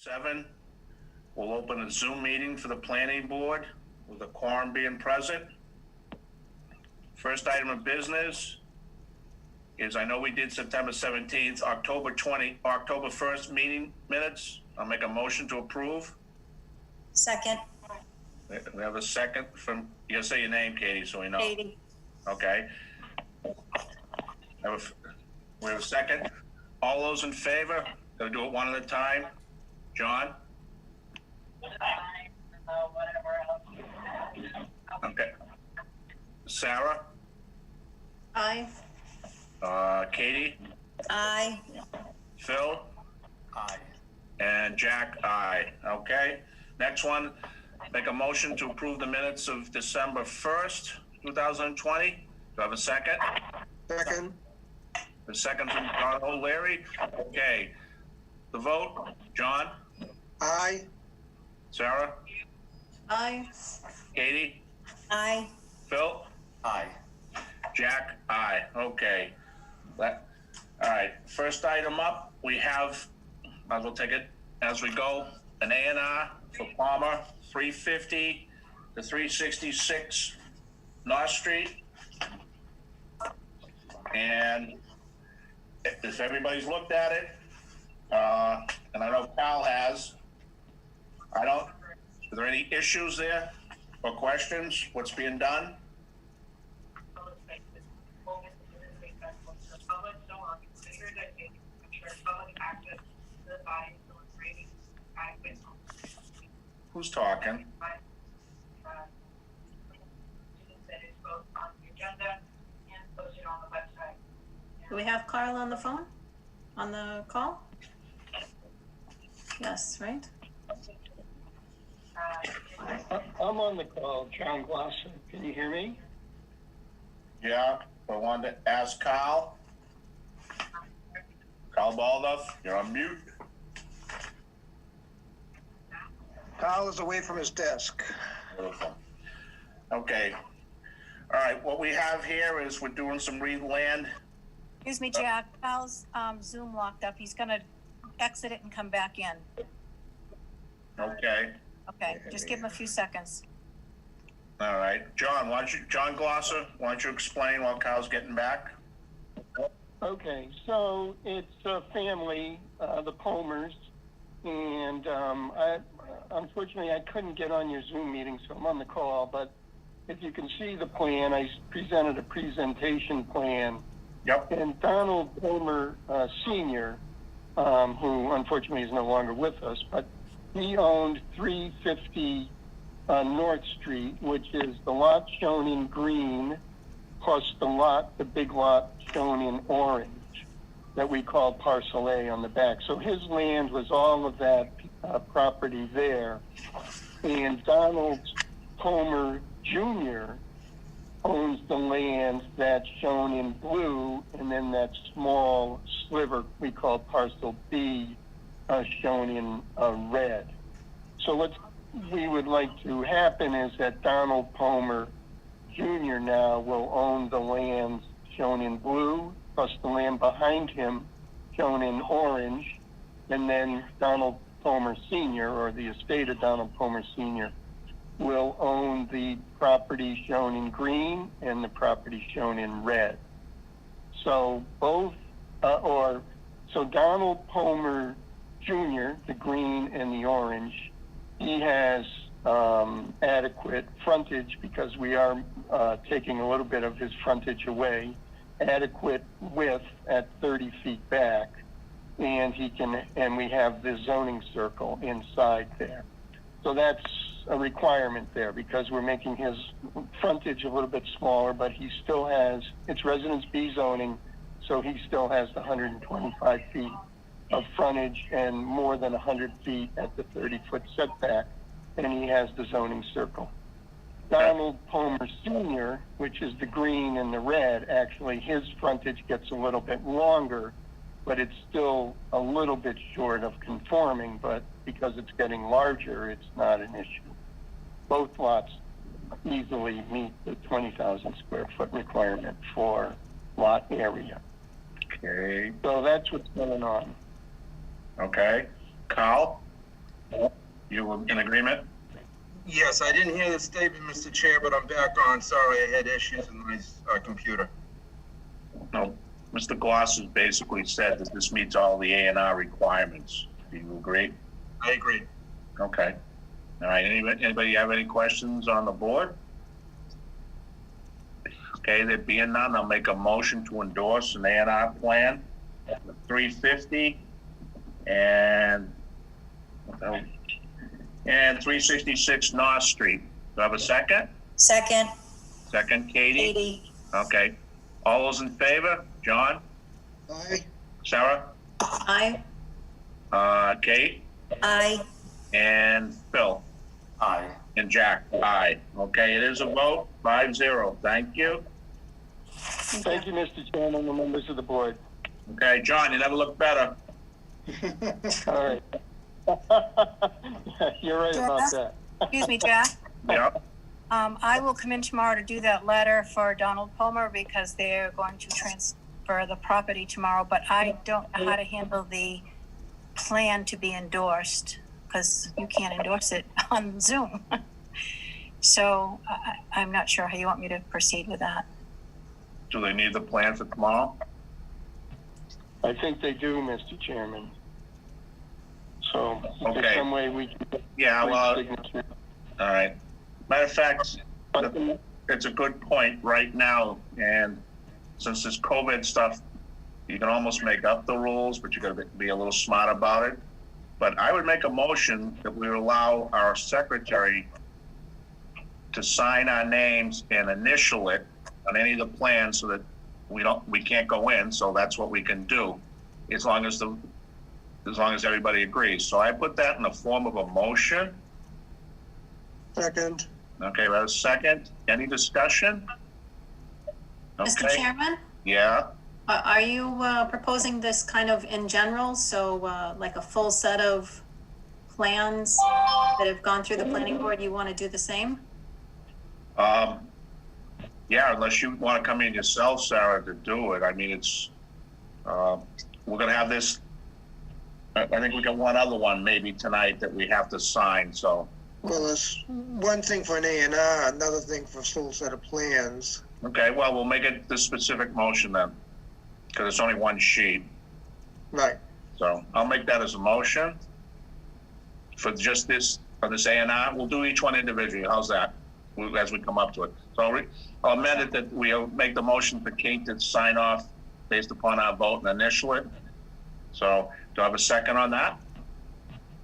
7, we'll open a Zoom meeting for the planning board with a quorum being present. First item of business is, I know we did September 17th, October 1st meeting minutes. I'll make a motion to approve. Second. We have a second from, you gotta say your name, Katie, so we know. Katie. Okay. We have a second. All those in favor? Gonna do it one at a time. John? Okay. Sarah? Aye. Katie? Aye. Phil? Aye. And Jack, aye. Okay. Next one, make a motion to approve the minutes of December 1st, 2020. Do I have a second? Second. The second from John O'Leary. Okay. The vote, John? Aye. Sarah? Aye. Katie? Aye. Phil? Aye. Jack? Aye. Okay. All right. First item up, we have, might as well take it as we go, an A&R for Palmer, 350 to 366 North Street. And if everybody's looked at it, and I know Cal has, are there any issues there or questions? What's being done? Who's talking? Do we have Carl on the phone? On the call? Yes, right? I'm on the call, John Glosser. Can you hear me? Yeah, I wanted to ask Kyle. Kyle Baldoff, you're on mute. Kyle is away from his desk. Beautiful. Okay. All right, what we have here is we're doing some land. Excuse me, Jack. Kyle's Zoom locked up. He's gonna exit it and come back in. Okay. Okay, just give him a few seconds. All right. John Glosser, why don't you explain while Kyle's getting back? Okay, so it's a family, the Palmers, and unfortunately I couldn't get on your Zoom meeting, so I'm on the call, but if you can see the plan, I presented a presentation plan. Yep. And Donald Palmer Sr., who unfortunately is no longer with us, but he owned 350 North Street, which is the lot shown in green, plus the big lot shown in orange, that we call Parcel A on the back. So his land was all of that property there. And Donald Palmer Jr. owns the land that's shown in blue, and then that small sliver we call Parcel B shown in red. So what we would like to happen is that Donald Palmer Jr. now will own the lands shown in blue, plus the land behind him shown in orange, and then Donald Palmer Sr., or the estate of Donald Palmer Sr., will own the property shown in green and the property shown in red. So so Donald Palmer Jr., the green and the orange, he has adequate frontage, because we are taking a little bit of his frontage away, adequate width at 30 feet back, and we have the zoning circle inside there. So that's a requirement there, because we're making his frontage a little bit smaller, but he still has, it's Residence B zoning, so he still has the 125 feet of frontage and more than 100 feet at the 30-foot setback, and he has the zoning circle. Donald Palmer Sr., which is the green and the red, actually his frontage gets a little bit longer, but it's still a little bit short of conforming, but because it's getting larger, it's not an issue. Both lots easily meet the 20,000 square foot requirement for lot area. Okay. So that's what's going on. Okay. Kyle? You in agreement? Yes, I didn't hear the statement, Mr. Chair, but I'm back on. Sorry, I had issues with my computer. No, Mr. Gloss has basically said that this meets all the A&R requirements. Do you agree? I agree. Okay. All right, anybody have any questions on the board? Okay, there being none, I'll make a motion to endorse an A&R plan, 350 and 366 North Street. Do I have a second? Second, Second, Katie? Katie. Okay. All those in favor? John? Aye. Sarah? Aye. Kate? Aye. And Phil? Aye. And Jack? Aye. Okay, it is a vote, 5-0. Thank you. Thank you, Mr. Chairman and members of the board. Okay, John, you never look better. All right. You're right about that. Excuse me, Jack. Yeah. I will come in tomorrow to do that letter for Donald Palmer because they're going to transfer the property tomorrow, but I don't know how to handle the plan to be endorsed because you can't endorse it on Zoom. So I'm not sure how you want me to proceed with that. Do they need the plan for tomorrow? I think they do, Mr. Chairman. So, if Okay. there's some way we can. Yeah, well, signature. all right. Matter of fact, it's a good point right now, and since this COVID stuff, you can almost make up the rules, but you gotta be a little smart about it. But I would make a motion that we allow our secretary to sign our names and initial it on any of the plans so that we can't go in, so that's what we can do, as long as everybody agrees. So I put that in the form of a motion. Second. Okay, we have a second. Any discussion? Mr. Okay, Chairman, yeah, are you proposing this kind of in general? So like a full set of plans that have gone through the planning board, you want to do the same? yeah, unless you want to come in yourself, Sarah, to do it. I mean, it's, we're gonna have this, I think we got one other one maybe tonight that we have to sign, so. Well, there's one thing for an A&R, another thing for a full set of plans. Okay, well, we'll make it the specific motion then, because it's only one sheet. Right. So I'll make that as a motion for just this, for this A&R. We'll do each one individually. How's that? As we come up to it. So I'll amend it that we'll make the motion for Kate to sign off based upon our vote and initial it. So do I have a second on that?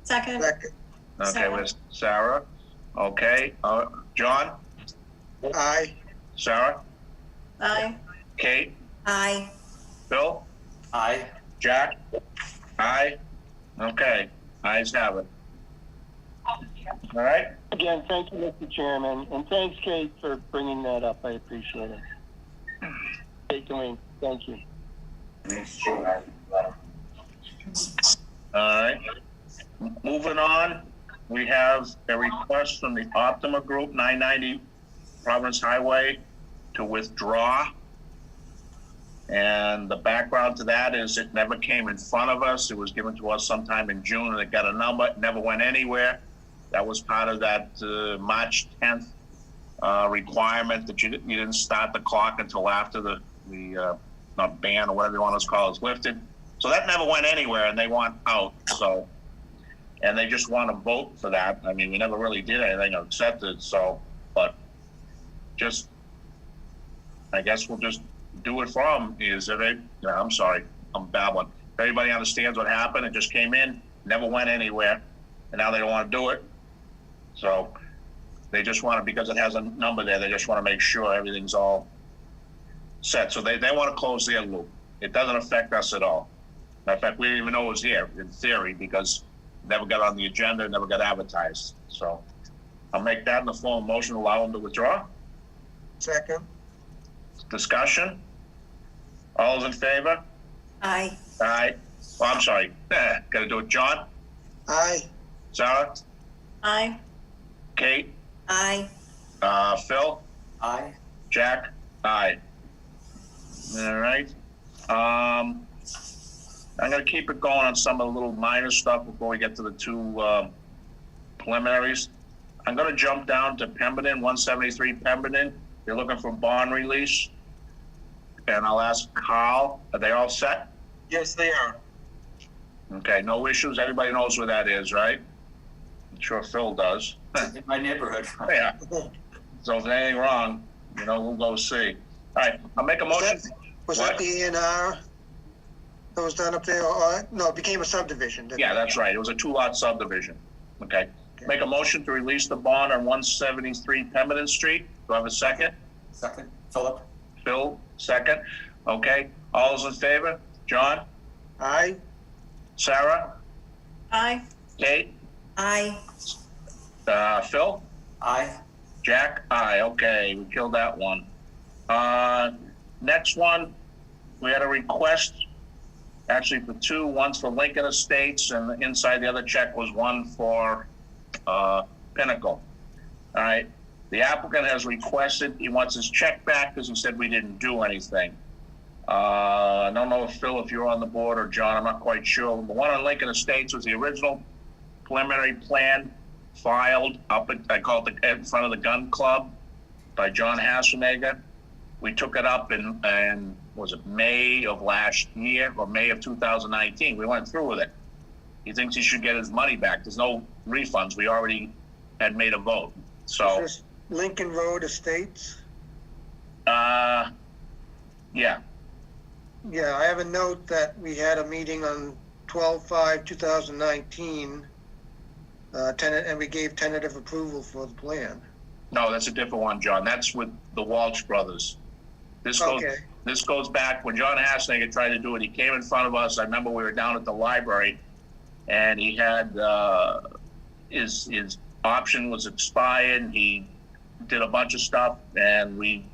Second? Second. Okay, Sarah. with Sarah. Okay, John, Aye. Sarah, Aye. Kate, Aye. Bill, Aye. Jack, aye. Okay, ayes have it. All right. Again, thank you, Mr. Chairman, and thanks, Kate, for bringing that up. I appreciate it. Kate Dwayne, thank you. All right. Moving on, we have a request from the Optima Group, 990 Providence Highway, to withdraw. And the background to that is it never came in front of us. It was given to us sometime in June, and it got a number. It never went anywhere. That was part of that March 10th requirement that you didn't start the clock until after the not ban or whatever you want to call it is lifted. So that never went anywhere, and they want out. So, and they just want to vote for that. I mean, we never really did anything or accepted. So, but just, I guess we'll just do it for them. Is if it? I'm sorry, I'm babbling. If everybody understands what happened, it just came in, never went anywhere, and now they don't want to do it. So they just want to, because it has a number there, they just want to make sure everything's all set. So they want to close their loop. It doesn't affect us at all. Matter of fact, we didn't even know it was here in theory because it never got on the agenda, it never got advertised. So I'll make that in the form of motion, allow them to withdraw. Second. Discussion? All those in favor? Aye. Aye. Well, I'm sorry. Got to do it. John? Aye. Sarah? Aye. Kate? Aye. Phil? Aye. Jack? Aye. All right. I'm going to keep it going on some of the little minor stuff before we get to the two preliminaries. I'm gonna jump down to Pemberton, 173 Pemberton. They're looking for bond release. And I'll ask Carl, are they all set? Yes, they are. Okay, no issues. Everybody knows where that is, right? I'm sure Phil does. In my neighborhood. Yeah. So if there's anything wrong, we'll go see. All right, I'll make a motion. Was What? that the A&R that was done up there, or, no, it became a subdivision? didn't Yeah, it? that's right. It was a 2-lot subdivision. Okay. Make a motion to release the bond on 173 Pemberton Street. Do I have a second? Second, Philip. Phil, second. Okay. All those in favor? John? Aye, Sarah? Aye. Kate? Aye. Phil? Aye. Jack? Aye. Okay, we killed that one. Next one, we had a request, actually for 2, one's for Lincoln Estates, and inside the other check was one for Pinnacle. All right, the applicant has requested, he wants his check back because he said we didn't do anything. I don't know if Phil, if you're on the board, or John, I'm not quite sure. The one on Lincoln Estates was the original preliminary plan filed up at, I call it in front of the gun club by John Hassenegger. We took it up in was it May of last year or May of 2019? We went through with it. He thinks he should get his money back. There's no refunds. We already had made a vote. So, is this Lincoln Road Estates? yeah, Yeah, I have a note that we had a meeting on 12/5/2019, and we gave tentative approval for the plan. no, that's a different one, John. That's with the Walsh brothers. This goes, Okay. this goes back when John Hassenegger tried to do it. He came in front of us. I remember we were down at the library, and he had his option was expired. He did a bunch of stuff, and he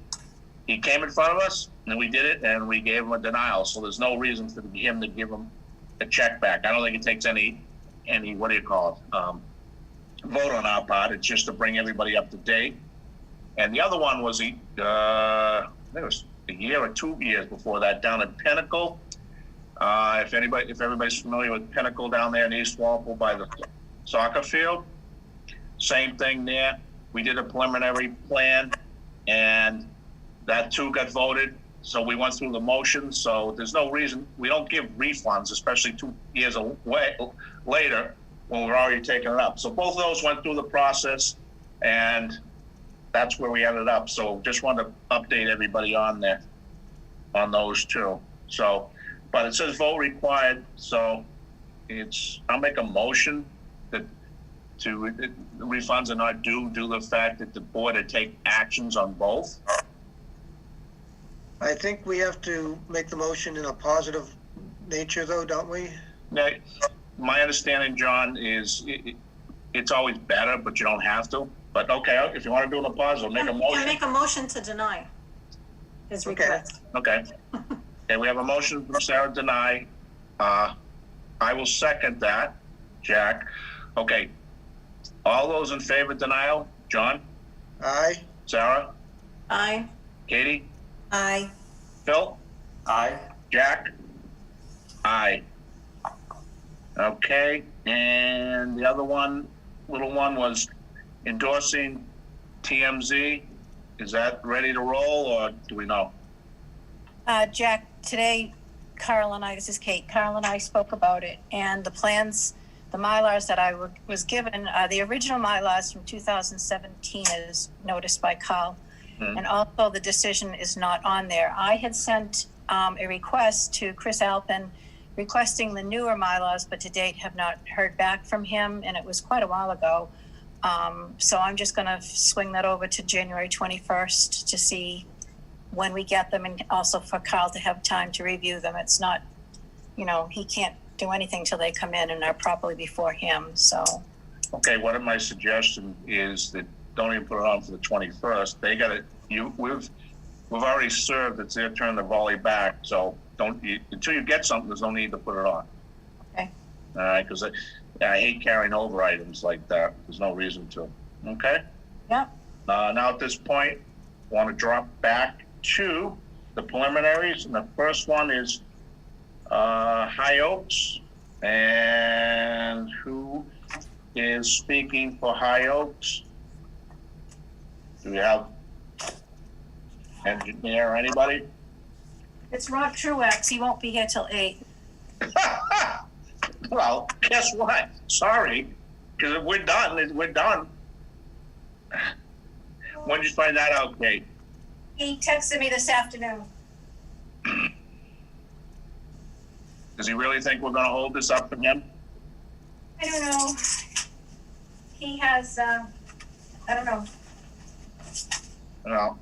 came in front of us, and we did it, and we gave him a denial. So there's no reason for him to give him a check back. I don't think it takes any what do you call it, vote on our part. It's just to bring everybody up to date. And the other one was I think it was a year or 2 years before that, down at Pinnacle. If everybody's familiar with Pinnacle down there in East Walpole by the soccer field, same thing there. We did a preliminary plan, and that too got voted. So we went through the motion. So there's no reason we don't give refunds, especially 2 years later when we're already taking it up. So both of those went through the process, and that's where we ended up. So just wanted to update everybody on there, on those two. So, but it says vote required. So I'll make a motion that the refunds are not due to the fact that the board had take actions on both. I think we have to make the motion in a positive nature, though, don't we? Now, my understanding, John, is it's always better, but you don't have to. But okay, if you want to do it in a positive, make a Can motion. make a motion to deny his Okay. request. Okay. Okay, we have a motion from Sarah to deny. I will second that, Jack. Okay. All those in favor of denial? John? Aye, Sarah? Aye. Katie? Aye. Phil? Aye. Jack? Aye. Okay, and the other one, little one, was endorsing TMZ. Is that ready to roll, or do we know? Jack, today, this is Kate, Carl and I spoke about it, and the plans, the Mylars that I was given, the original Mylars from 2017 is noticed by Carl, and also the decision is not on there. I had sent a request to Chris Alpin requesting the newer Mylars, but to date have not heard back from him, and it was quite a while ago. So I'm just going to swing that over to January 21st to see when we get them, and also for Carl to have time to review them. It's not, he can't do anything till they come in and are properly before him, so. Okay, one of my suggestions is that don't even put it on for the 21st. They got it. We've already served. It's their turn to volley back. So until you get something, there's no need to put it on. Okay. All right, because I hate carrying over items like that. There's no reason to. Okay. Yeah. Now at this point, I want to drop back to the preliminaries, and the first one is High Oaks, and who is speaking for High Oaks? Do we have engineer or anybody? It's Rob Truax. He won't be here till 8. Well, guess what? Sorry, because if we're done, we're done. When did you find that out, Kate? He texted me this afternoon. Does he really think we're gonna hold this up for him? I don't know. He has, I don't know. No.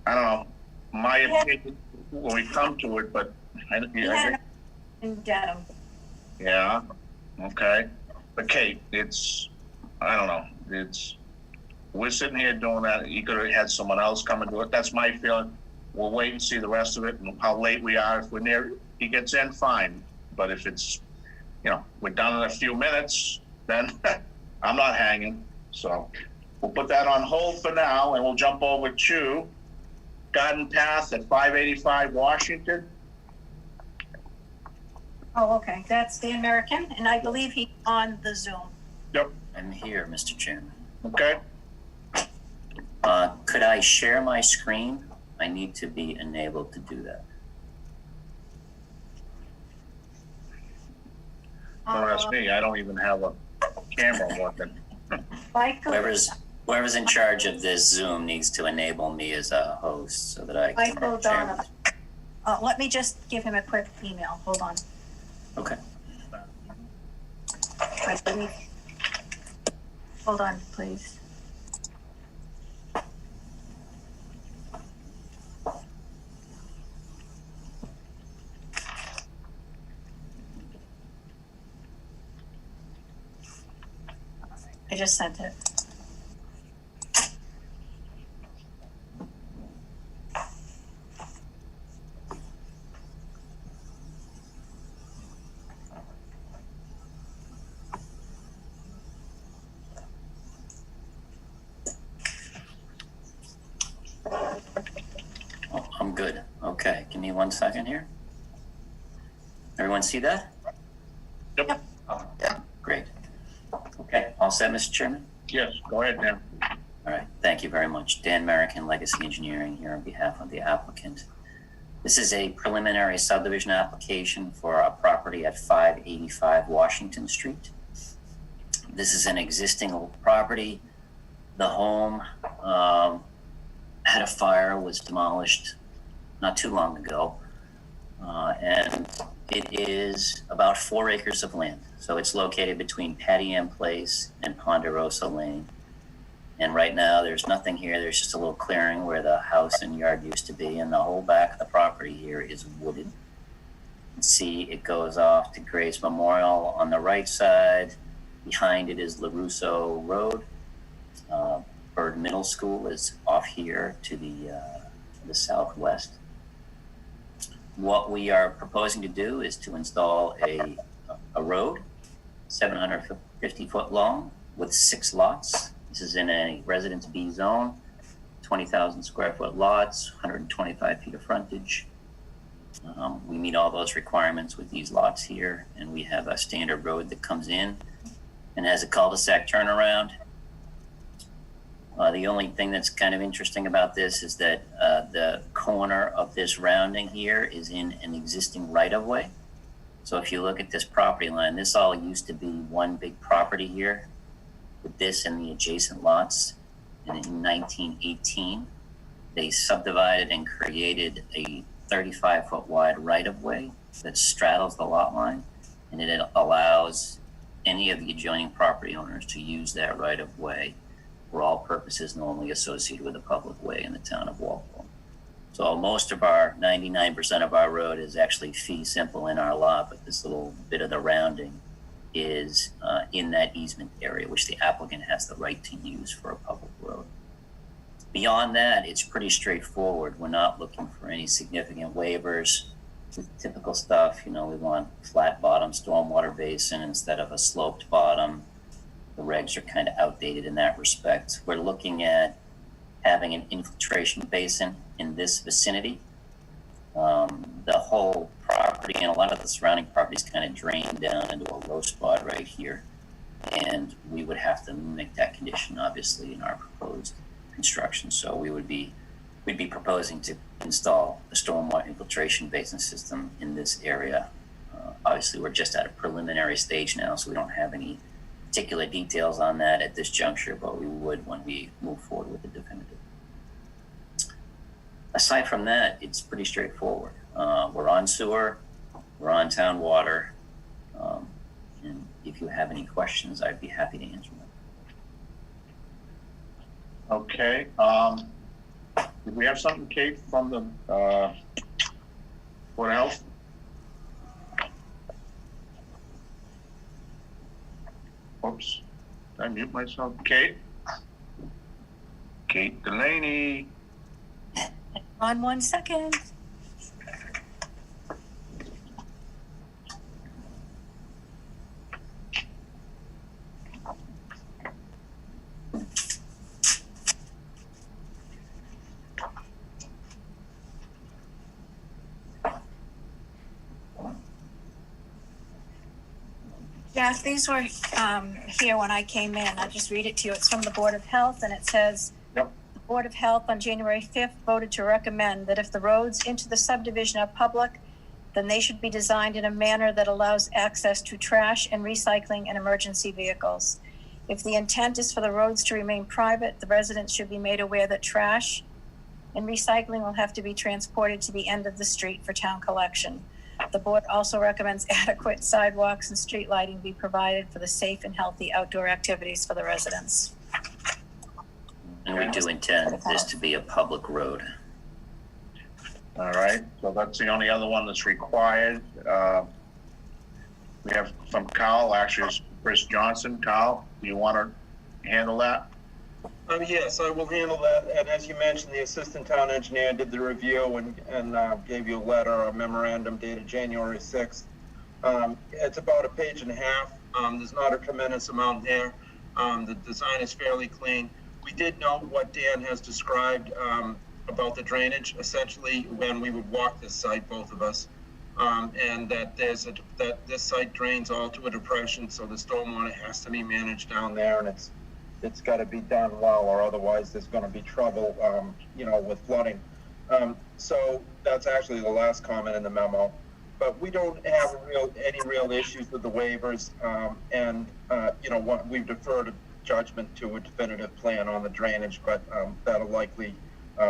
I don't know. My opinion, when we come to it, but He had in Dedham. yeah, okay. But Kate, it's, I don't know, it's, we're sitting here doing that, you could have had someone else come and do it, that's my feeling. We'll wait and see the rest of it and how late we are, if we're near, he gets in, fine. But if it's, you know, we're done in a few minutes, then I'm not hanging. So we'll put that on hold for now and we'll jump over to Garden Path at 585 Washington. Oh, okay. That's the American, and I believe he's on the Zoom. Yep, I'm here, Mr. Chairman. okay. Could I share my screen? I need to be enabled to do that. Don't ask me, I don't even have a camera working. Michael, Whoever's in charge of this Zoom needs to enable me as a host so that I can Michael share. Donovan. Let me just give him a quick email. Hold on. Okay. Right, let me- Hold on, please. I just sent it. Oh, I'm good. Okay, give me 1 second here. Everyone see that? Yep, Oh, great. Okay, all set, Mr. Chairman? yes, go ahead, Dan. All right, thank you very much. Dan Merrickin, Legacy Engineering here on behalf of the applicant. This is a preliminary subdivision application for a property at 585 Washington Street. This is an existing property. The home had a fire, was demolished not too long ago. And it is about 4 acres of land. So it's located between Patty Ann Place and Ponderosa Lane. And right now, there's nothing here. There's just a little clearing where the house and yard used to be. And the whole back of the property here is wooded. You can see it goes off to Grace Memorial on the right side. Behind it is LaRusso Road. Bird Middle School is off here to the southwest. What we are proposing to do is to install a road, 750 foot long with 6 lots. This is in a Residence B zone, 20,000 square foot lots, 125 feet of frontage. We meet all those requirements with these lots here, and we have a standard road that comes in and has a cul-de-sac turnaround. The only thing that's kind of interesting about this is that the corner of this rounding here is in an existing right-of-way. So if you look at this property line, this all used to be one big property here with this and the adjacent lots. And in 1918, they subdivided and created a 35-foot wide right-of-way that straddles the lot line, and it allows any of the adjoining property owners to use that right-of-way for all purposes normally associated with a public way in the town of Walpole. So most of our, 99% of our road is actually fee simple in our lot, but this little bit of the rounding is in that easement area, which the applicant has the right to use for a public road. Beyond that, it's pretty straightforward. We're not looking for any significant waivers. The typical stuff, you know, we want flat bottom stormwater basin instead of a sloped bottom. The regs are kind of outdated in that respect. We're looking at having an infiltration basin in this vicinity. The whole property and a lot of the surrounding properties kind of drain down into a low spot right here. And we would have to make that condition, obviously, in our proposed construction. So we'd be proposing to install a stormwater infiltration basin system in this area. Obviously, we're just at a preliminary stage now, so we don't have any particular details on that at this juncture, but we would when we move forward with the definitive. Aside from that, it's pretty straightforward. We're on sewer, we're on town water, and if you have any questions, I'd be happy to answer them. Okay, did we have something, Kate, from the, Board of Health? Oops, did I mute myself? Kate? Kate Delaney? On 1 second. Jack, these were here when I came in. I'll just read it to you. It's from the Board of Health, and it says, Yep. the Board of Health on January 5th voted to recommend that if the roads into the subdivision are public, then they should be designed in a manner that allows access to trash and recycling and emergency vehicles. If the intent is for the roads to remain private, the residents should be made aware that trash and recycling will have to be transported to the end of the street for town collection. The board also recommends adequate sidewalks and street lighting be provided for the safe and healthy outdoor activities for the residents. And we do intend this to be a public road. All right, so that's the only other one that's required. We have from Kyle, actually, it's Chris Johnson. Kyle, do you want to handle that? Yes, I will handle that. And as you mentioned, the assistant town engineer did the review and gave you a letter, a memorandum dated January 6th. It's about a page and a half. There's not a tremendous amount there. The design is fairly clean. We did note what Dan has described about the drainage, essentially when we would walk this site, both of us, and that that this site drains all to a depression, so the stormwater has to be managed down there, and it's got to be done well, or otherwise there's going to be trouble, with flooding. So that's actually the last comment in the memo. But we don't have any real issues with the waivers, and we've deferred a judgment to a definitive plan on the drainage, but that'll likely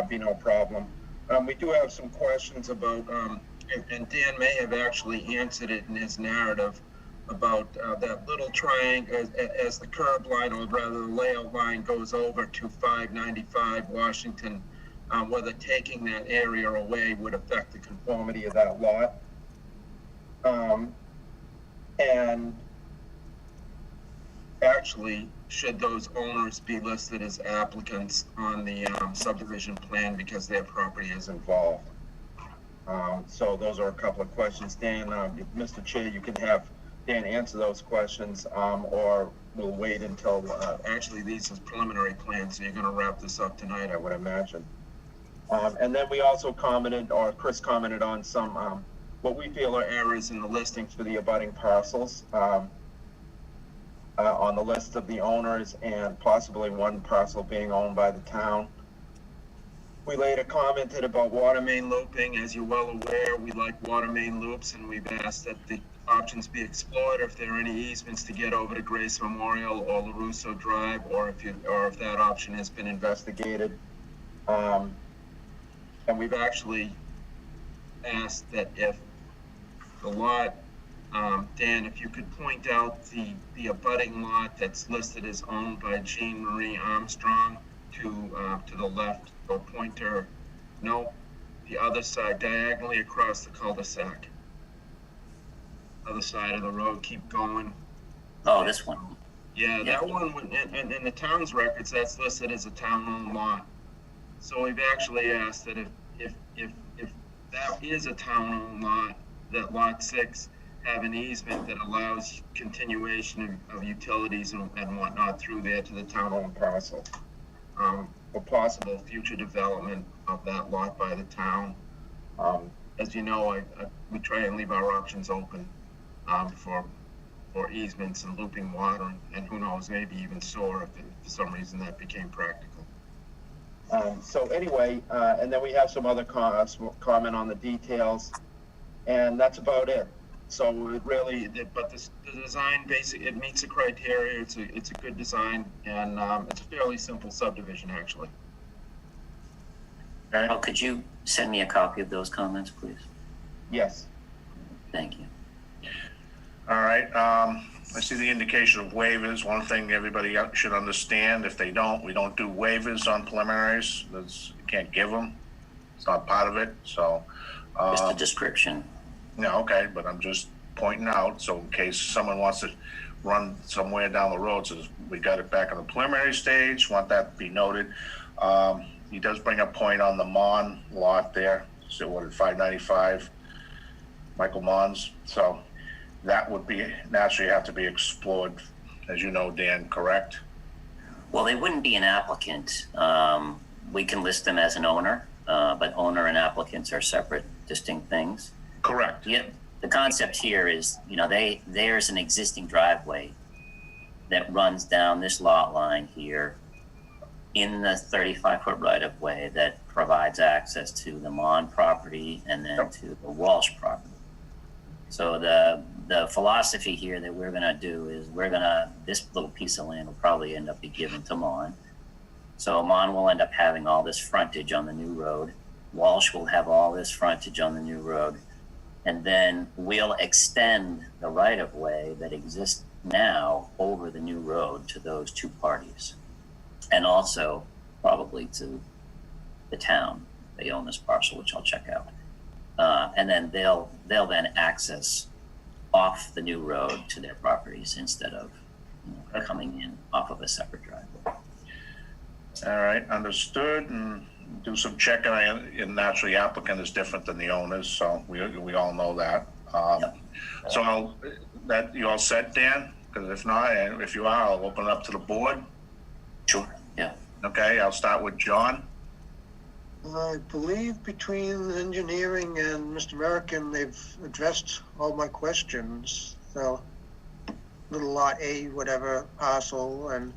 be no problem. We do have some questions about, and Dan may have actually answered it in his narrative, about that little triangle as the curb line, or rather the layout line, goes over to 595 Washington, whether taking that area away would affect the conformity of that lot. And actually, should those owners be listed as applicants on the subdivision plan because their property is involved? So those are a couple of questions. Dan, Mr. Chair, you can have Dan answer those questions, or we'll wait until, actually these are preliminary plans, so you're gonna wrap this up tonight, I would imagine. And then we also commented, or Chris commented on some, what we feel are errors in the listings for the abutting parcels, on the list of the owners, and possibly one parcel being owned by the town. We later commented about water main looping. As you're well aware, we like water main loops, and we've asked that the options be explored if there are any easements to get over to Grace Memorial or LaRusso Drive, or if that option has been investigated. And we've actually asked that if the lot, Dan, if you could point out the abutting lot that's listed as owned by Jean Marie Armstrong to the left, or pointer, no, the other side, diagonally across the cul-de-sac. Other side of the road, keep going. Oh, this one. Yeah, that one, in the town's records, that's listed as a town-owned lot. So we've actually asked that if that is a town-owned lot, that lot 6 have an easement that allows continuation of utilities and whatnot through there to the town-owned parcel. For possible future development of that lot by the town. As you know, we try and leave our options open for or easements and looping water, and who knows, maybe even sewer if for some reason that became practical. So anyway, and then we have some other comment on the details, and that's about it. So it really, but the design basically, it meets the criteria. It's a good design, and it's a fairly simple subdivision actually. Okay. Oh, could you send me a copy of those comments, please? Yes. Thank you. All right, I see the indication of waivers. One thing everybody should understand, if they don't, we don't do waivers on preliminaries. You can't give them. It's not part of it, so. Just a description. No, okay, but I'm just pointing out, so in case someone wants to run somewhere down the road, says we got it back on the preliminary stage, want that to be noted. He does bring a point on the Mon lot there, so what, at 595, Michael Mons, so that would be, naturally have to be explored, as you know, Dan, correct? Well, they wouldn't be an applicant. We can list them as an owner, but owner and applicants are separate, distinct things. Correct. Yeah, the concept here is, there's an existing driveway that runs down this lot line here in the 35-foot right-of-way that provides access to the Mon property and then to the Walsh property. So the philosophy here that we're gonna do is this little piece of land will probably end up be given to Mon. So Mon will end up having all this frontage on the new road. Walsh will have all this frontage on the new road. And then we'll extend the right-of-way that exists now over the new road to those two parties. And also probably to the town. They own this parcel, which I'll check out. And then they'll then access off the new road to their properties instead of coming in off of a separate driveway. All right, understood, and do some checking, and naturally applicant is different than the owners, so we all know that. Yep. So that, you all set, Dan? Because if not, if you are, I'll open it up to the board. Sure, yeah. Okay, I'll start with John. I believe between engineering and Mr. American, they've addressed all my questions. So, little lot A, whatever parcel, and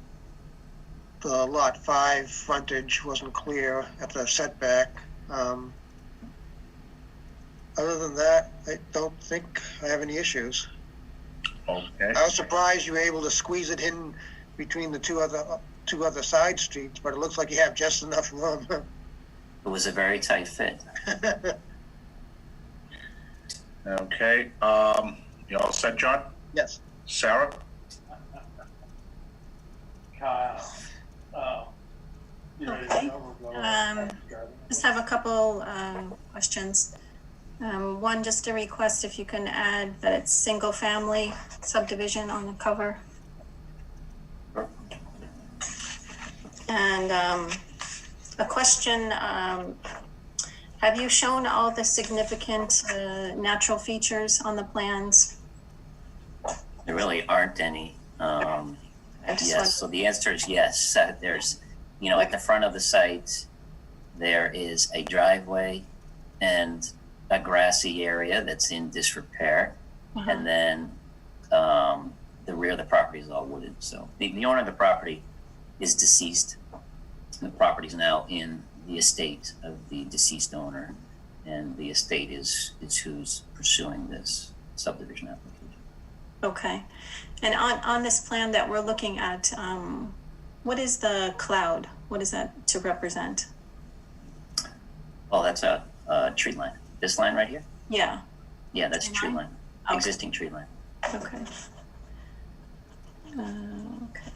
the lot 5 frontage wasn't clear at the setback. Other than that, I don't think I have any issues. Okay. I was surprised you were able to squeeze it in between the two other side streets, but it looks like you have just enough room. It was a very tight fit. Okay, you all set, John? Yes. Sarah? Okay. Just have a couple questions. One, just a request if you can add that it's single family subdivision on the cover. And a question, have you shown all the significant natural features on the plans? There really aren't any. Yes, so the answer is yes. There's, at the front of the site, there is a driveway and a grassy area that's in disrepair. Uh-huh. And then the rear of the property is all wooded. So the owner of the property is deceased. The property is now in the estate of the deceased owner, and the estate is who's pursuing this subdivision application. Okay. And on this plan that we're looking at, what is the cloud? What is that to represent? Oh, that's a tree line. This line right here? Yeah. Yeah, that's a tree line. Okay. Existing tree line. Okay. Okay.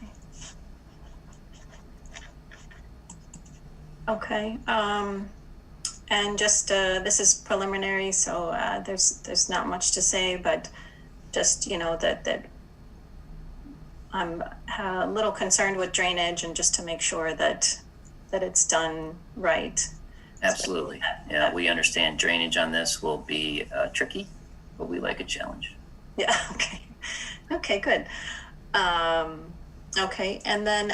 Okay. And just this is preliminary, so there's not much to say, but just that I'm a little concerned with drainage, and just to make sure that it's done right. Absolutely. Yeah, we understand drainage on this will be tricky, but we like a challenge. Yeah. Okay. Okay. Good. Okay. And then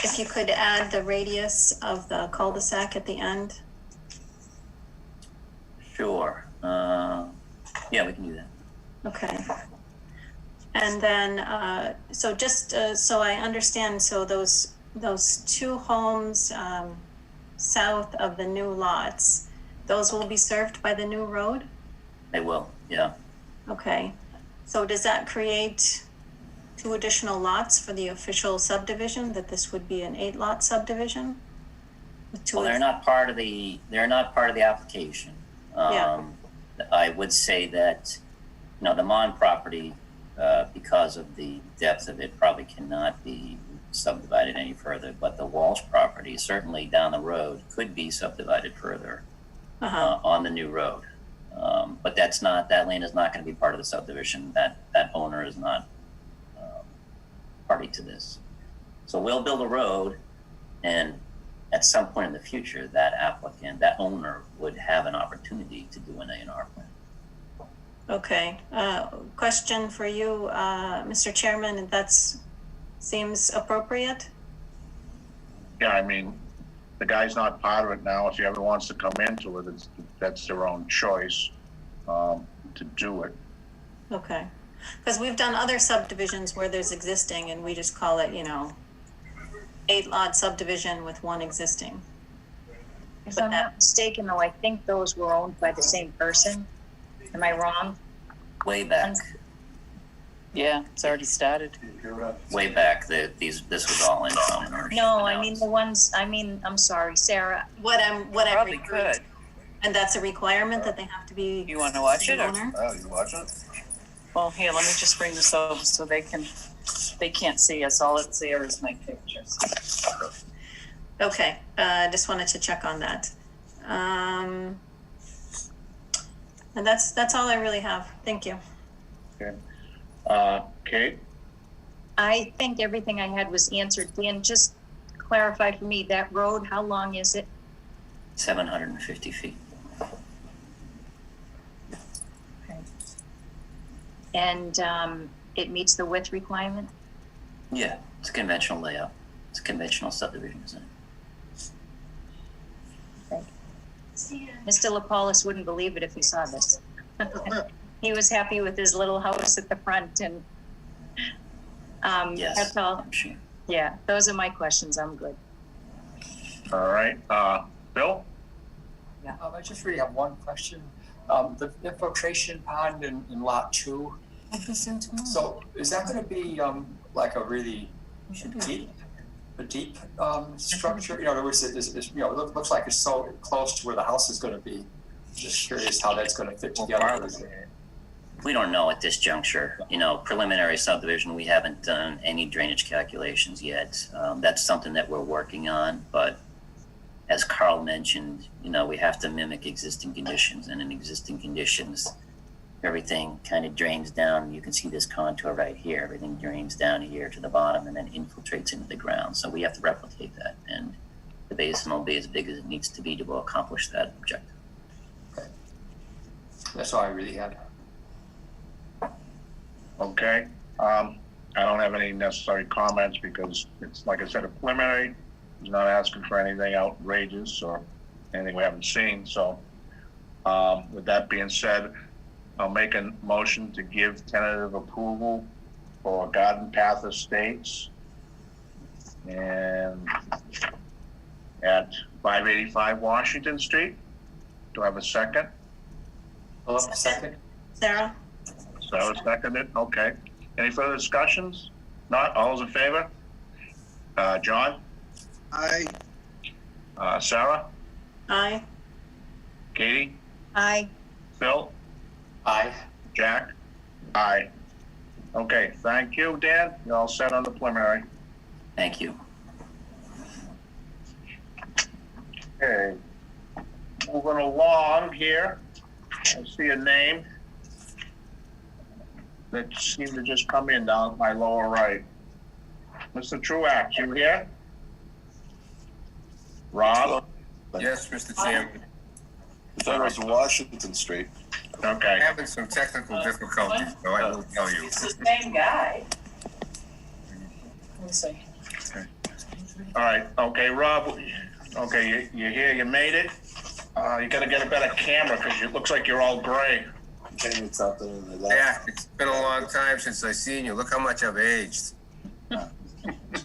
if you could add the radius of the cul-de-sac at the end. Sure. Yeah, we can do that. Okay. And then, so just so I understand, so those two homes south of the new lots, those will be served by the new road? They will, yeah. Okay. So does that create 2 additional lots for the official subdivision, that this would be an 8-lot subdivision? With 2 Well, they're not part of the application. Yeah. I would say that, the Mon property, because of the depth of it, probably cannot be subdivided any further, but the Walsh property, certainly down the road, could be subdivided further on the new road. But that land is not going to be part of the subdivision. That owner is not party to this. So we'll build a road, and at some point in the future, that owner would have an opportunity to do an A&R plan. Okay. Question for you, Mr. Chairman, and seems appropriate? Yeah, I mean, the guy's not part of it now. If he ever wants to come into it, that's their own choice to do it. Okay. Because we've done other subdivisions where there's existing, and we just call it, 8-lot subdivision with 1 existing. If I'm not mistaken, though, I think those were owned by the same person. Am I wrong? Way back, Yeah, it's already started. this was all in common ownership. No, I mean the ones, I'm sorry, Sarah. What I'm Probably referring- could. And that's a requirement that they have to be. You want to watch it? Or? owner? Oh, you watch it? Well, here, let me just bring this over so they can't see us. All it's there is my pictures. Okay, just wanted to check on that. And that's all I really have. Thank you. Okay. Kate? I think everything I had was answered. Dan, just clarify for me, that road, how long is it? 750 feet. And it meets the width requirement? Yeah, it's a conventional layout. It's a conventional subdivision design. Mr. LaPaulus wouldn't believe it if he saw this. He was happy with his little house at the front, and Yes, that's all. I'm sure. Yeah, those are my questions. I'm good. All right. Bill? I just really have one question. The infiltration pond in lot 2. So is that going to be like a really deep structure? In other words, it looks like it's so close to where the house is going to be. Just curious how that's going to fit together. We don't know at this juncture. Preliminary subdivision, we haven't done any drainage calculations yet. That's something that we're working on, but as Carl mentioned, we have to mimic existing conditions, and in existing conditions, everything kind of drains down. You can see this contour right here. Everything drains down here to the bottom and then infiltrates into the ground. So we have to replicate that, and the basin will be as big as it needs to be to accomplish that objective. Okay. That's all I really had. Okay. I don't have any necessary comments because it's, like I said, a preliminary. He's not asking for anything outrageous or anything we haven't seen. So with that being said, I'll make a motion to give tentative approval for Garden Path Estates and at 585 Washington Street. Do I have a second? Philip, second. Sarah? Sarah seconded. Okay. Any further discussions? Not? All those in favor? John? Aye. Sarah? Aye. Katie? Aye. Phil? Aye. Jack? Aye. Okay, thank you, Dan. You're all set on the preliminary. Thank you. Okay. Moving along here. I see a name that seemed to just come in down my lower right. Mr. Truax, you here? Rob? Yes, Mr. Chairman. I thought it was Washington Street. Okay. I'm having some technical difficulties, so I will tell you. It's the same guy. Let me see. All right, okay, Rob, okay, you're here, you made it. You gotta get a better camera, because it looks like you're all gray. Saying something in the left. Yeah, it's been a long time since I seen you. Look how much I've aged.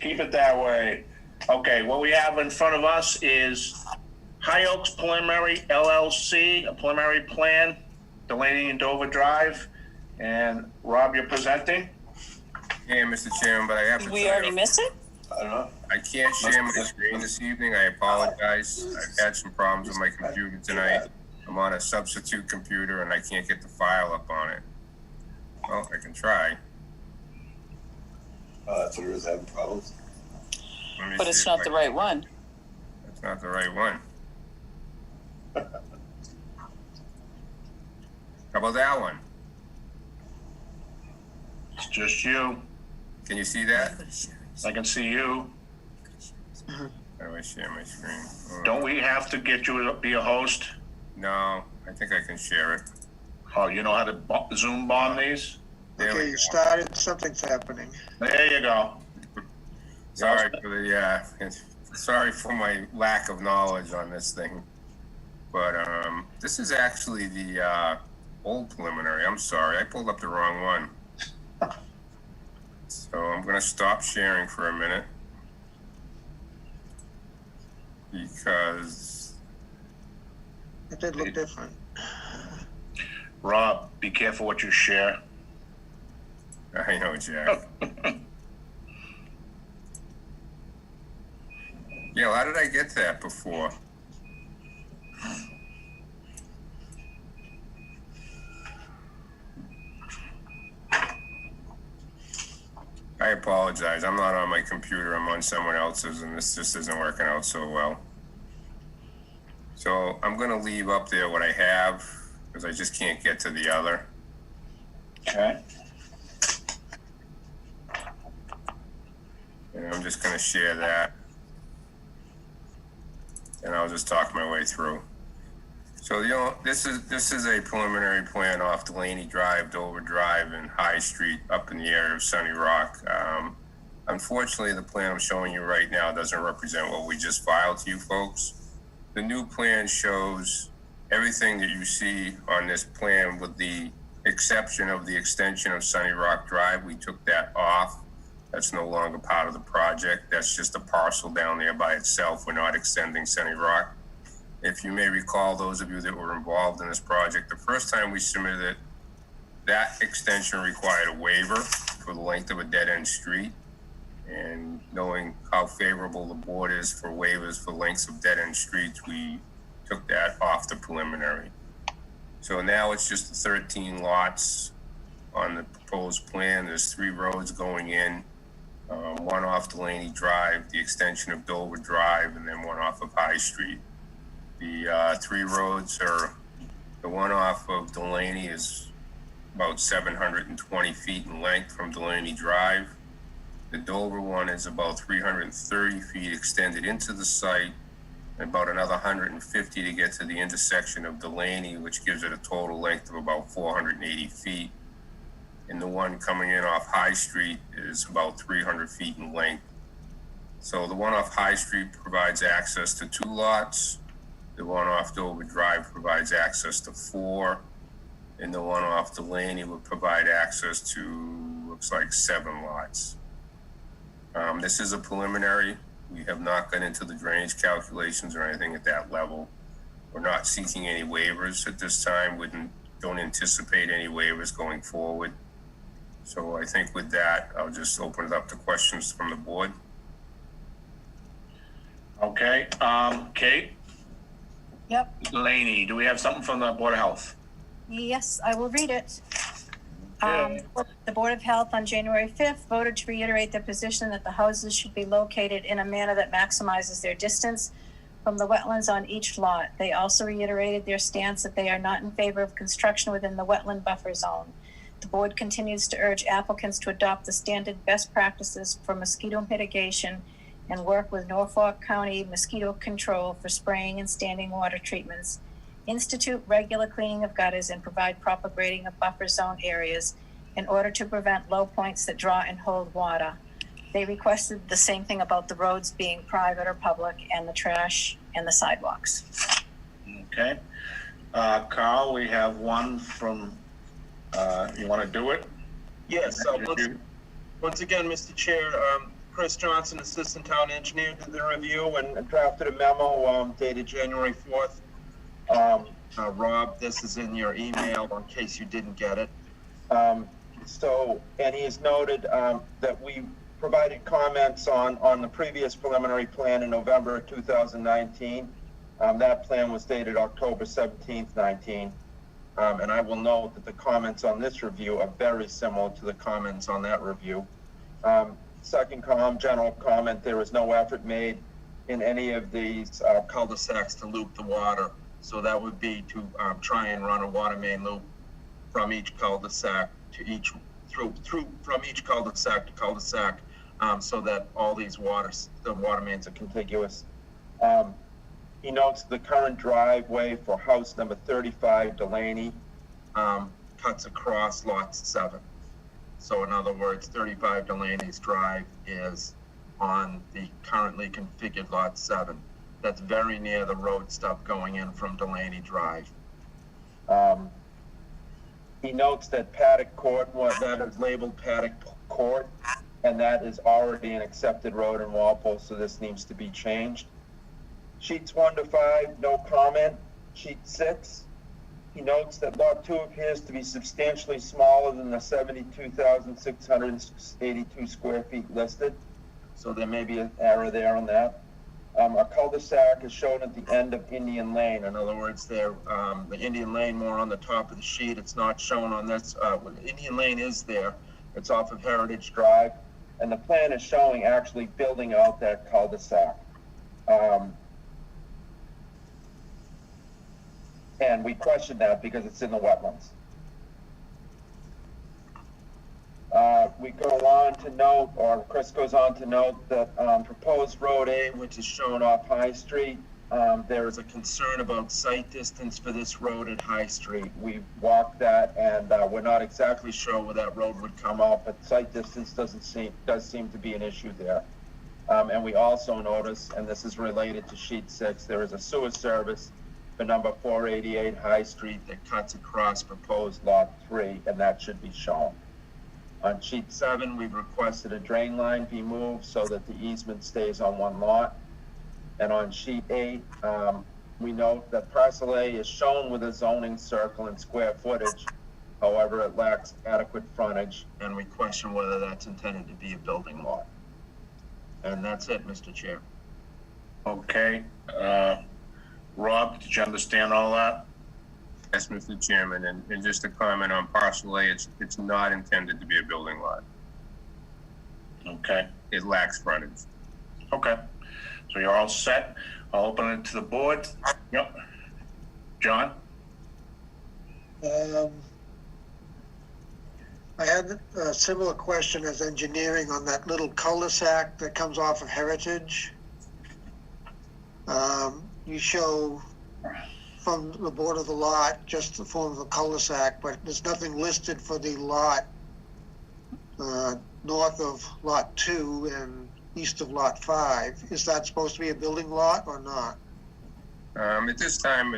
Keep it that way. Okay, what we have in front of us is High Oaks Preliminary LLC, a preliminary plan, Delaney and Dover Drive. And Rob, you're presenting? Yeah, Mr. Chairman, but I have to. Did we already miss it? I don't know. I can't share my screen this evening. I apologize. I've had some problems with my computer tonight. I'm on a substitute computer and I can't get the file up on it. Well, I can try. That's what it is, having problems. Let me But see it's if not I the can- right one. It's not the right one. How about that one? It's just you. Can you see that? I can see you. How do I share my screen? Don't we have to get you to be a host? No, I think I can share it. Oh, you know how to Zoom bomb these? There we Okay, go. you started, something's happening. There you go. Sorry for the, sorry for my lack of knowledge on this thing. But, this is actually the, old preliminary. I'm sorry, I pulled up the wrong one. So I'm gonna stop sharing for a minute. Because, It did look different. Rob, be careful what you share. I know, Jack. Yeah, how did I get that before? I apologize. I'm not on my computer. I'm on someone else's, and this just isn't working out so well. So I'm going to leave up there what I have because I just can't get to the other. Okay. And I'm just going to share that. And I'll just talk my way through. So this is a preliminary plan off Delaney Drive, Dover Drive, and High Street up in the area of Sunny Rock. Unfortunately, the plan I'm showing you right now doesn't represent what we just filed to you folks. The new plan shows everything that you see on this plan with the exception of the extension of Sunny Rock Drive. We took that off. That's no longer part of the project. That's just a parcel down there by itself. We're not extending Sunny Rock. If you may recall, those of you that were involved in this project, the first time we submitted it, that extension required a waiver for the length of a dead-end street. And knowing how favorable the board is for waivers for lengths of dead-end streets, we took that off the preliminary. So now it's just the 13 lots on the proposed plan. There's 3 roads going in, one off Delaney Drive, the extension of Dover Drive, and then one off of High Street. The 3 roads are, the one off of Delaney is about 720 feet in length from Delaney Drive. The Dover one is about 330 feet extended into the site, and about another 150 to get to the intersection of Delaney, which gives it a total length of about 480 feet. And the one coming in off High Street is about 300 feet in length. So the one off High Street provides access to 2 lots. The one off Dover Drive provides access to 4. And the one off Delaney would provide access to, looks like 7 lots. This is a preliminary. We have not gone into the drainage calculations or anything at that level. We're not seeking any waivers at this time. We don't anticipate any waivers going forward. So I think with that, I'll just open it up to questions from the board. Okay, Kate? Yep. Delaney, do we have something from the Board of Health? Yes, I will read it. Okay. The Board of Health on January 5th voted to reiterate their position that the houses should be located in a manner that maximizes their distance from the wetlands on each lot. They also reiterated their stance that they are not in favor of construction within the wetland buffer zone. The board continues to urge applicants to adopt the standard best practices for mosquito mitigation and work with Norfolk County Mosquito Control for spraying and standing water treatments, institute regular cleaning of gutters, and provide proper grading of buffer zone areas in order to prevent low points that draw and hold water. They requested the same thing about the roads being private or public, and the trash and the sidewalks. Okay. Carl, we have one from you wanna do it? Yes, once again, Mr. Chair, Chris Johnson, Assistant Town Engineer, did the review and drafted a memo dated January 4th. Rob, this is in your email in case you didn't get it. And he's noted that we provided comments on the previous preliminary plan in November 2019. That plan was dated October 17th, 19. And I will note that the comments on this review are very similar to the comments on that review. Second general comment, there was no effort made in any of these cul-de-sacs to loop the water. So that would be to try and run a water main loop from each cul-de-sac from each cul-de-sac to cul-de-sac, so that all these the water mains are contiguous. He notes the current driveway for house number 35 Delaney cuts across lot 7. So in other words, 35 Delaney's drive is on the currently configured lot 7. That's very near the road stub going in from Delaney Drive. He notes that Paddock Court, that is labeled Paddock Court, and that is already an accepted road in Walpole, so this needs to be changed. Sheets 1 to 5, no comment. Sheet 6, he notes that lot 2 appears to be substantially smaller than the 72,682 square feet listed, so there may be an error there on that. A cul-de-sac is shown at the end of Indian Lane. In other words, the Indian Lane more on the top of the sheet. It's not shown on this. Indian Lane is there. It's off of Heritage Drive. And the plan is showing actually building out that cul-de-sac. And we question that because it's in the wetlands. We go on to note, or Chris goes on to note that proposed Road A, which is shown off High Street, there is a concern about site distance for this road at High Street. We walked that, and we're not exactly sure where that road would come out, but site distance does seem to be an issue there. And we also notice, and this is related to sheet 6, there is a sewer service for number 488 High Street that cuts across proposed lot 3, and that should be shown. On sheet 7, we've requested a drain line be moved so that the easement stays on one lot. And on sheet 8, we note that parcel A is shown with a zoning circle and square footage. However, it lacks adequate frontage, and we question whether that's intended to be a building lot. And that's it, Mr. Chair. Okay. Rob, did you understand all that? Yes, Mr. Chairman, and just to comment on parcel A, it's not intended to be a building lot. Okay. It lacks frontage. Okay. So you're all set. I'll open it to the board. Yep. John? I had a similar question as engineering on that little cul-de-sac that comes off of Heritage. You show from the border of the lot, just the form of a cul-de-sac, but there's nothing listed for the lot north of lot 2 and east of lot 5. Is that supposed to be a building lot or not? At this time,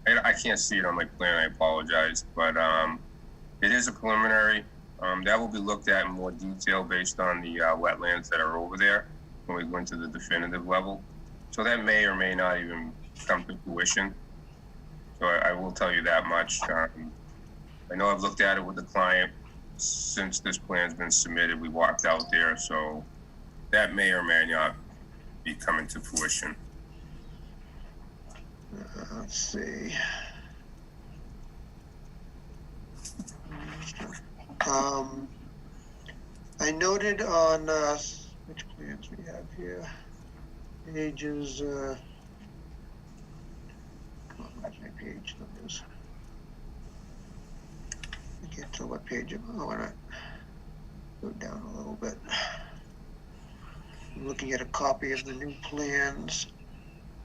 I can't see it on my plan, I apologize, but it is a preliminary. That will be looked at in more detail based on the wetlands that are over there when we go into the definitive level. So that may or may not even come to fruition. So I will tell you that much. I know I've looked at it with the client since this plan's been submitted. We walked out there, so that may or may not be coming to fruition. Let's see. I noted on which plans we have here. Pages. Where's my page numbers? I can't tell what page I'm on. I go down a little bit. I'm looking at a copy of the new plans.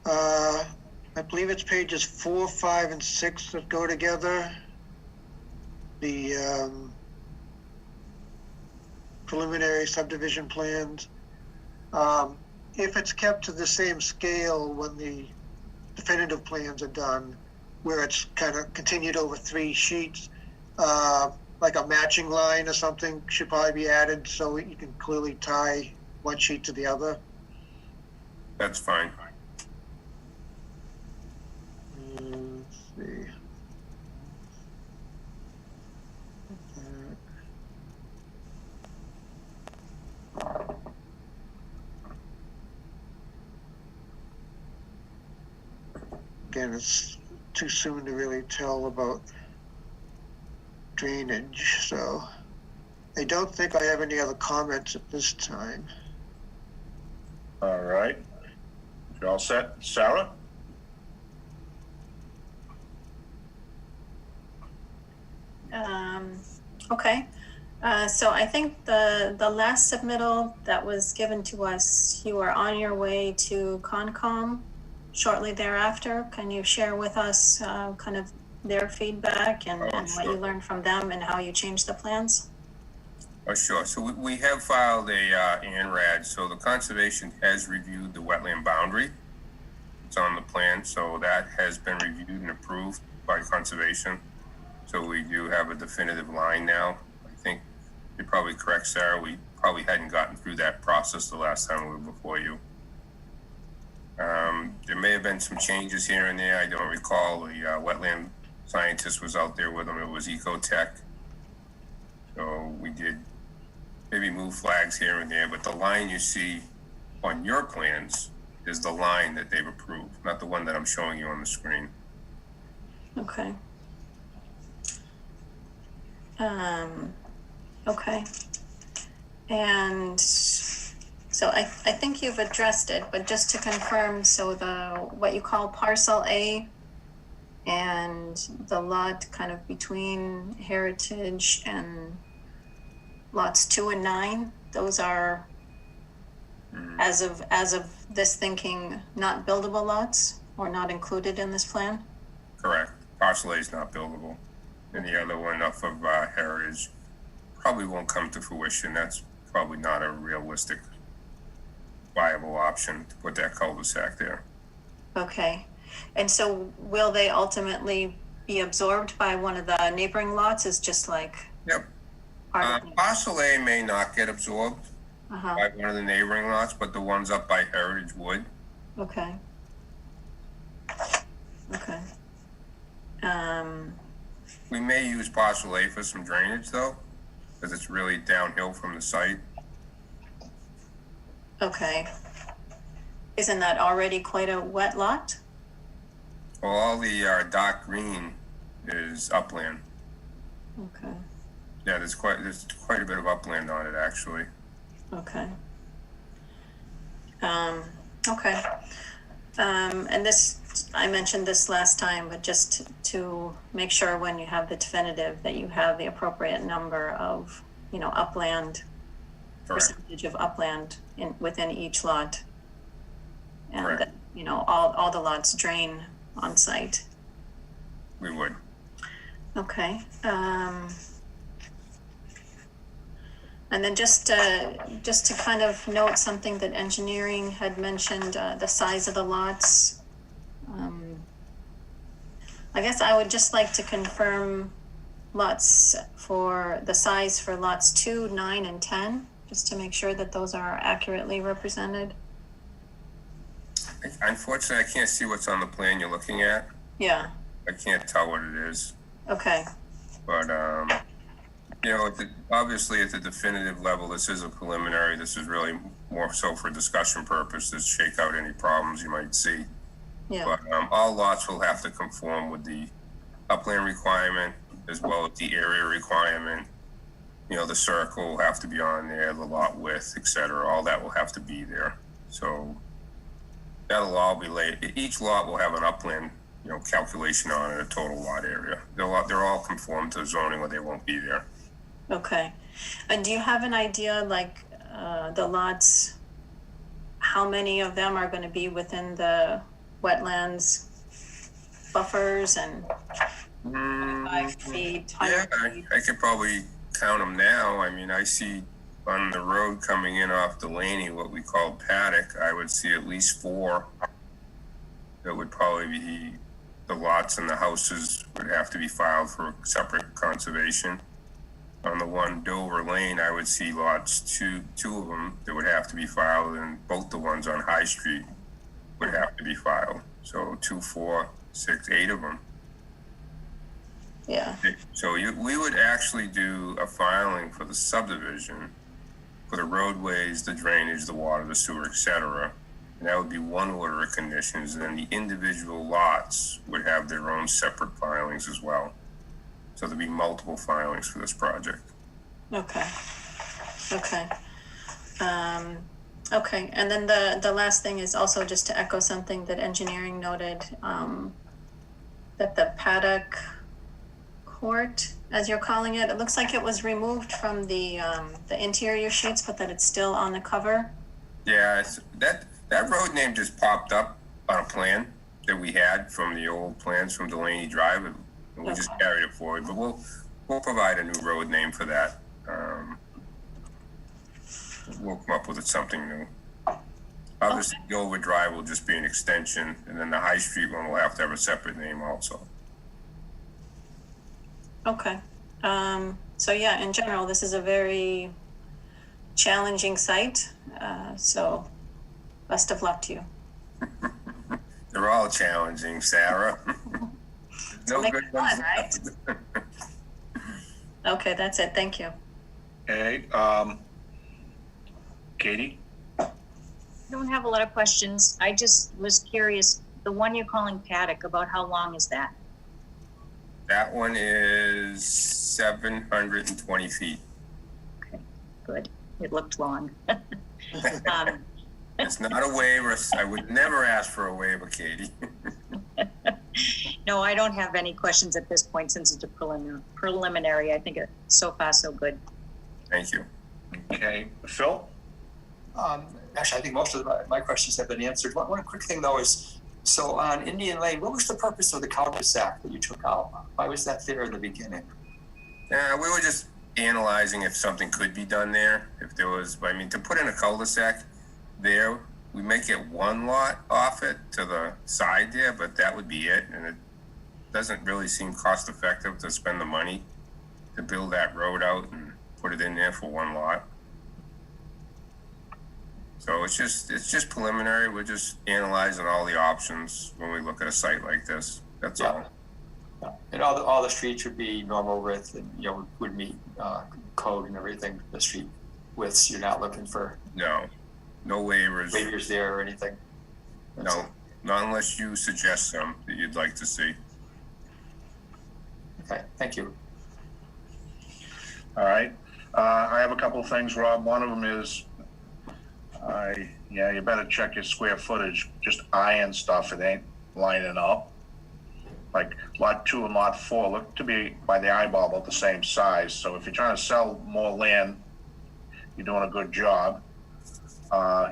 I believe it's pages 4, 5, and 6 that go together. The preliminary subdivision plans. If it's kept to the same scale when the definitive plans are done, where it's kind of continued over 3 sheets, like like a matching line or something should probably be added so you can clearly tie one sheet to the other. That's fine. Let's see. Again, it's too soon to really tell about drainage, so I don't think I have any other comments at this time. All right. You all set? Sarah? Okay. So I think the last submittal that was given to us, you were on your way to Concom shortly thereafter. Can you share with us kind of their feedback and what you learned from them and how you changed the plans? Oh, sure. So we have filed a ANRAD. So the conservation has reviewed the wetland boundary. It's on the plan. So that has been reviewed and approved by conservation. So we do have a definitive line now. I think you're probably correct, Sarah. We probably hadn't gotten through that process the last time we were before you. There may have been some changes here and there. I don't recall. The wetland scientist was out there with them. It was Ecotech. So we did maybe move flags here and there, but the line you see on your plans is the line that they've approved, not the one that I'm showing you on the screen. Okay. Okay. And so I think you've addressed it, but just to confirm, so what you call parcel A and the lot kind of between Heritage and lots 2 and 9, those are, as of this thinking, not buildable lots or not included in this plan? Correct. Parcel A is not buildable. And the other one off of Heritage probably won't come to fruition. That's probably not a realistic, viable option to put that cul-de-sac there. Okay. And so will they ultimately be absorbed by one of the neighboring lots? Is just like... Yep. Parcel A may not get absorbed by one of the neighboring lots, but the ones up by Heritage would. Okay. Okay. We may use parcel A for some drainage though, because it's really downhill from the site. Okay. Isn't that already quite a wet lot? Well, all the dark green is upland. Okay. Yeah, there's quite a bit of upland on it actually. Okay. Okay. And this, I mentioned this last time, but just to make sure when you have the definitive that you have the appropriate number of, upland, percentage of upland within each lot. And Correct. that, all the lots drain on site. We would. Okay. And then just to kind of note something that engineering had mentioned, the size of the lots. I guess I would just like to confirm lots for the size for lots 2, 9, and 10, just to make sure that those are accurately represented. Unfortunately, I can't see what's on the plan you're looking at. Yeah. I can't tell what it is. Okay. But, obviously at the definitive level, this is a preliminary. This is really more so for discussion purposes, shake out any problems you might see. Yeah. But all lots will have to conform with the upland requirement as well as the area requirement. The circle will have to be on there, the lot width, et cetera. All that will have to be there. So that'll all be laid. Each lot will have an upland, calculation on it, a total lot area. They're all conformed to zoning or they won't be there. Okay. And do you have an idea, like, the lots, how many of them are going to be within the wetlands buffers and 5 feet, 100 feet? I could probably count them now. I mean, I see on the road coming in off Delaney, what we call paddock, I would see at least 4. That would probably be the lots, and the houses would have to be filed for separate conservation. On the one Dover Lane, I would see lots two of them that would have to be filed, and both the ones on High Street would have to be filed. So 2, 4, 6, 8 of them. Yeah. So we would actually do a filing for the subdivision, for the roadways, the drainage, the water, the sewer, etc. And that would be one order of conditions. And then the individual lots would have their own separate filings as well. So there'd be multiple filings for this project. Okay. Okay. Okay. And then the last thing is also just to echo something that engineering noted, that the paddock court, as you're calling it, it looks like it was removed from the interior sheets, but that it's still on the cover. Yeah, that road name just popped up on a plan that we had from the old plans from Delaney Drive, and we just carried it forward. But we'll provide a new road name for that. We'll come up with something new. Obviously, Dover Drive will just be an extension, and then the High Street one will have to have a separate name also. Okay. So yeah, in general, this is a very challenging site. So best of luck to you. They're all challenging, Sarah. So make it fun, right? Okay, that's it. Thank you. Okay, Katie? I don't have a lot of questions. I just was curious, the one you're calling paddock, about how long is that? That one is 720 feet. Okay, good. It looked long. It's not a waiver. I would never ask for a waiver, Katie. No, I don't have any questions at this point since it's a preliminary. I think so far so good. Thank you. Okay, Phil? Actually, I think most of my questions have been answered. One quick thing though is, so on Indian Lane, what was the purpose of the cul-de-sac that you took out? Why was that there in the beginning? We were just analyzing if something could be done there. If there was, I mean, to put in a cul-de-sac there, we may get one lot off it to the side there, but that would be it. And it doesn't really seem cost effective to spend the money to build that road out and put it in there for one lot. So it's just preliminary. We're just analyzing all the options when we look at a site like this. That's all. Yeah. And all the streets would be normal width, and would meet code and everything. The street widths. You're not looking for no waivers there or anything. No, not unless you suggest some that you'd like to see. Okay, thank you. All right. I have a couple of things, Rob. One of them is, you better check your square footage. Just iron stuff, it ain't lining up. Like lot 2 and lot 4 look to be by the eyeball about the same size. So if you're trying to sell more land, you're doing a good job.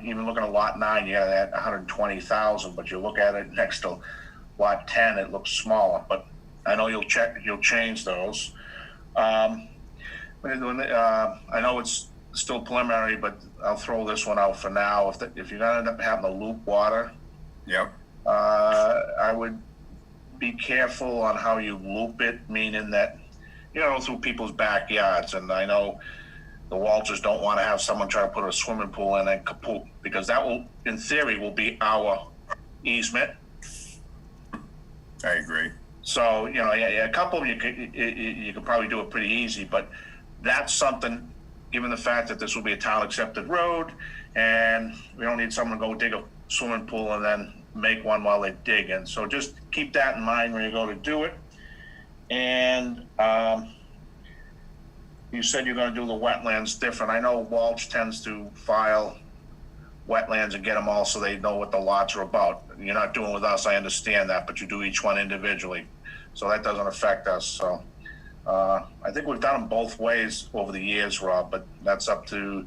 Even looking at lot 9, you got that 120,000, but you look at it next to lot 10, it looks smaller. But I know you'll change those. I know it's still preliminary, but I'll throw this one out for now. If you're gonna end up having to loop water, yep. I would be careful on how you loop it, meaning that through people's backyards. And I know the Walters don't want to have someone try to put a swimming pool in and kaput, because that will, in theory, will be our easement. I agree. So a couple of you could probably do it pretty easy, but that's something. Given the fact that this will be a town accepted road, and we don't need someone to go dig a swimming pool and then make one while they're digging. So just keep that in mind when you go to do it. And you said you're going to do the wetlands different. I know Walsh tends to file wetlands and get them all so they know what the lots are about. You're not doing with us, I understand that, but you do each one individually. So that doesn't affect us. So I think we've done them both ways over the years, Rob, but that's up to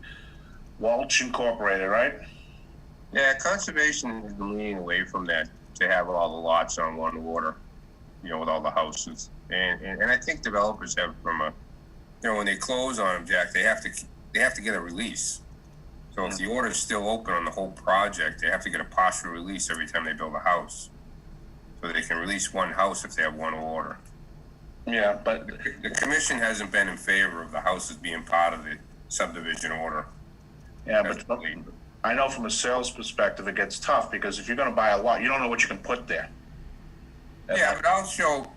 Walsh Incorporated, right? Yeah, conservation is leaning away from that to have all the lots on one order, with all the houses. And I think developers have when they close on them, Jack, they have to get a release. So if the order is still open on the whole project, they have to get a partial release every time they build a house. So they can release one house if they have one order. Yeah, but The commission hasn't been in favor of the houses being part of the subdivision order. yeah, but I know from a sales perspective, it gets tough because if you're gonna buy a lot, you don't know what you can put there. Yeah, but I'll show,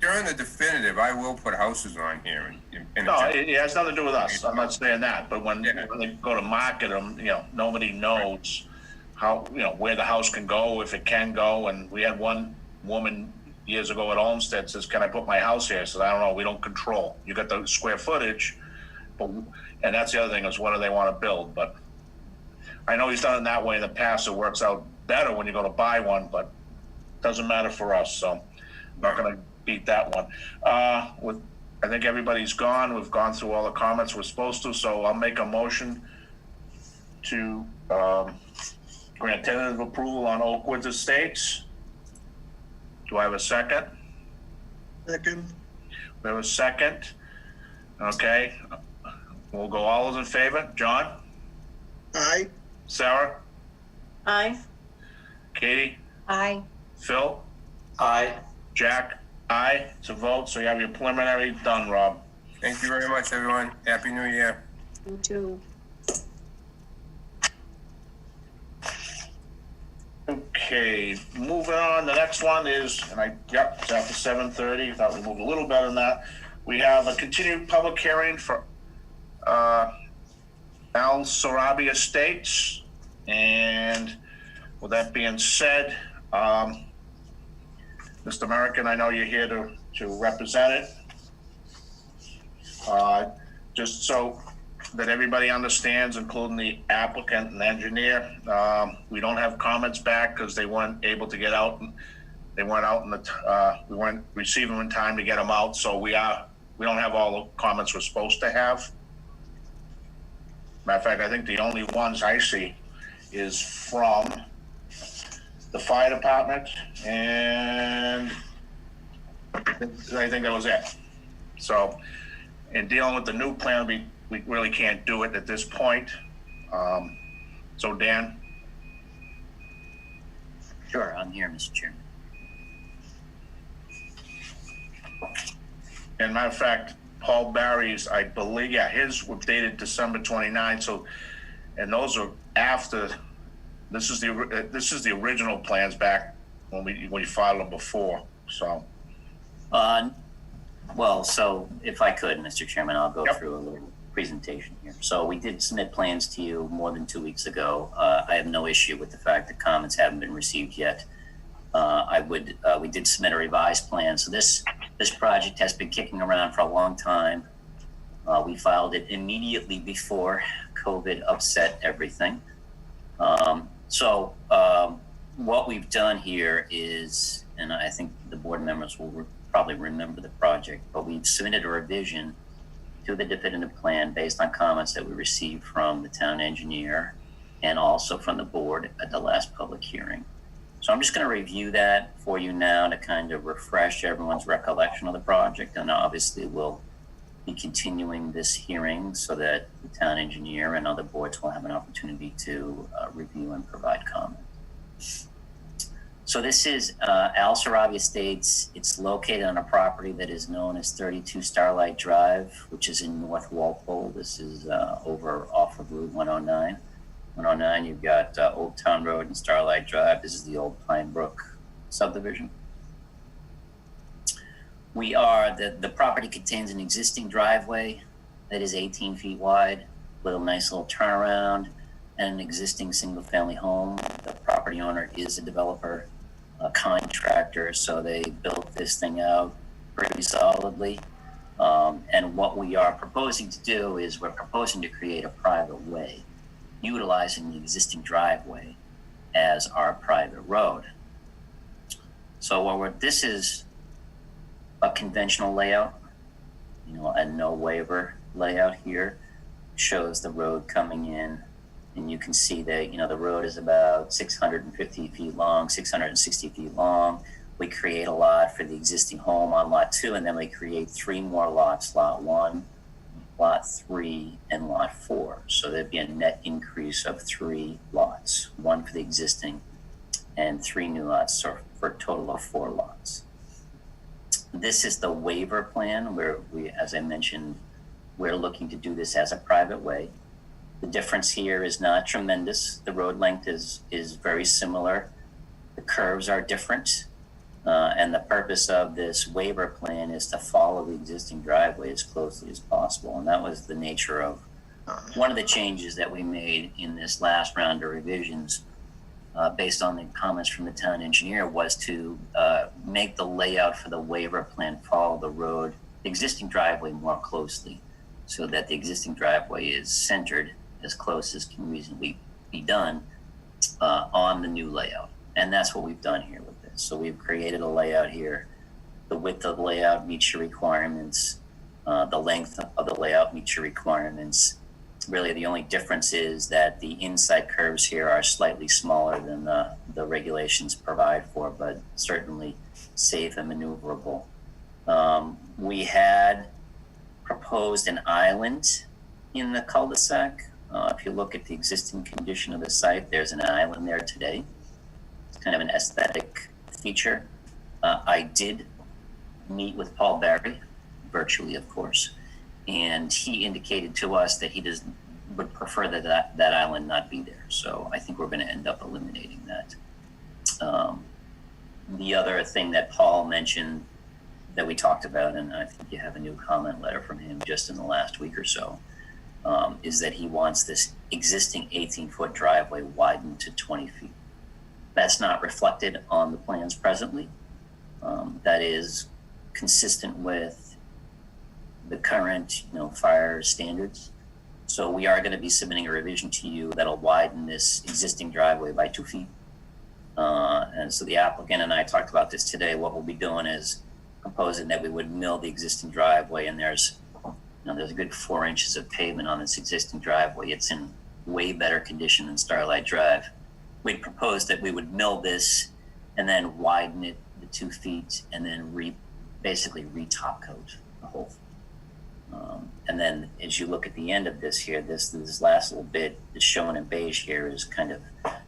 during the definitive, I will put houses on here. No, it has nothing to do with us. I'm not saying that, but when they go to market them, nobody knows how, where the house can go, if it can go. And we had one woman years ago at Olmsted says, "Can I put my house here?" I said, "I don't know. We don't control. You got the square footage, and that's the other thing is what do they want to build?" But I know he's done it that way in the past. It works out better when you go to buy one, but it doesn't matter for us. So I'm not going to beat that one. I think everybody's gone. We've gone through all the comments we're supposed to. So I'll make a motion to grant tentative approval on Oakwoods Estates. Do I have a second? Second. We have a second. Okay. We'll go all those in favor. John? Aye. Sarah? Aye. Katie? Aye. Phil? Aye. Jack? Aye. It's a vote. So you have your preliminary done, Rob. Thank you very much, everyone. Happy New Year. You too. Okay, moving on. The next one is, it's after 7:30. Thought we moved a little better than that. We have a continued public hearing for Sarabi Estates. And with that being said, Mr. American, I know you're here to represent it. Just so that everybody understands, including the applicant and engineer, we don't have comments back because they weren't able to get out. They weren't out we weren't receiving them in time to get them out. So we don't have all the comments we're supposed to have. Matter of fact, I think the only ones I see is from the fire department, and I think that was it. So in dealing with the new plan, we really can't do it at this point. So Dan? Sure, I'm here, Mr. Chairman. And matter of fact, Paul Barry's, I believe, his was dated December 29. So, and those are after. This is the original plans back when we filed them before. So. Well, so if I could, Mr. Chairman, I'll go through a little presentation here. So we did submit plans to you more than 2 weeks ago. I have no issue with the fact that comments haven't been received yet. We did submit a revised plan. So this project has been kicking around for a long time. We filed it immediately before COVID upset everything. So what we've done here is, and I think the board members will probably remember the project, but we've submitted a revision to the definitive plan based on comments that we received from the town engineer and also from the board at the last public hearing. So I'm just going to review that for you now to kind of refresh everyone's recollection of the project. And obviously we'll be continuing this hearing so that the town engineer and other boards will have an opportunity to review and provide comment. So this is Sarabi Estates. It's located on a property that is known as 32 Starlight Drive, which is in North Walpole. This is over off of Route 109. 109, you've got Old Town Road and Starlight Drive. This is the old Pine Brook subdivision. The property contains an existing driveway that is 18 feet wide with a nice little turnaround and an existing single family home. The property owner is a developer, a contractor, so they built this thing out pretty solidly. And what we are proposing to do is we're proposing to create a private way, utilizing the existing driveway as our private road. So this is a conventional layout, a no waiver layout here. Shows the road coming in, and you can see that, the road is about 650 feet long, 660 feet long. We create a lot for the existing home on lot 2, and then we create 3 more lots, lot 1, lot 3, and lot 4. So there'd be a net increase of 3 lots, 1 for the existing and 3 new lots, so for a total of 4 lots. This is the waiver plan where we, as I mentioned, we're looking to do this as a private way. The difference here is not tremendous. The road length is very similar. The curves are different. And the purpose of this waiver plan is to follow the existing driveway as closely as possible. And that was the nature of one of the changes that we made in this last round of revisions, based on the comments from the town engineer, was to make the layout for the waiver plan follow the road, the existing driveway more closely, so that the existing driveway is centered as close as can reasonably be done on the new layout. And that's what we've done here with this. So we've created a layout here. The width of the layout meets your requirements. The length of the layout meets your requirements. Really, the only difference is that the inside curves here are slightly smaller than the regulations provide for, but certainly safe and maneuverable. We had proposed an island in the cul-de-sac. If you look at the existing condition of the site, there's an island there today. It's kind of an aesthetic feature. I did meet with Paul Barry, virtually of course, and he indicated to us that he would prefer that island not be there. So I think we're going to end up eliminating that. The other thing that Paul mentioned that we talked about, and I think you have a new comment letter from him just in the last week or so, is that he wants this existing 18-foot driveway widened to 20 feet. That's not reflected on the plans presently. That is consistent with the current, fire standards. So we are going to be submitting a revision to you that'll widen this existing driveway by 2 feet. And so the applicant and I talked about this today. What we'll be doing is proposing that we would mill the existing driveway, and there's a good 4 inches of pavement on this existing driveway. It's in way better condition than Starlight Drive. We'd propose that we would mill this and then widen it the 2 feet, and then basically re-top coat the whole thing. And then as you look at the end of this here, this last little bit is shown in beige here is kind of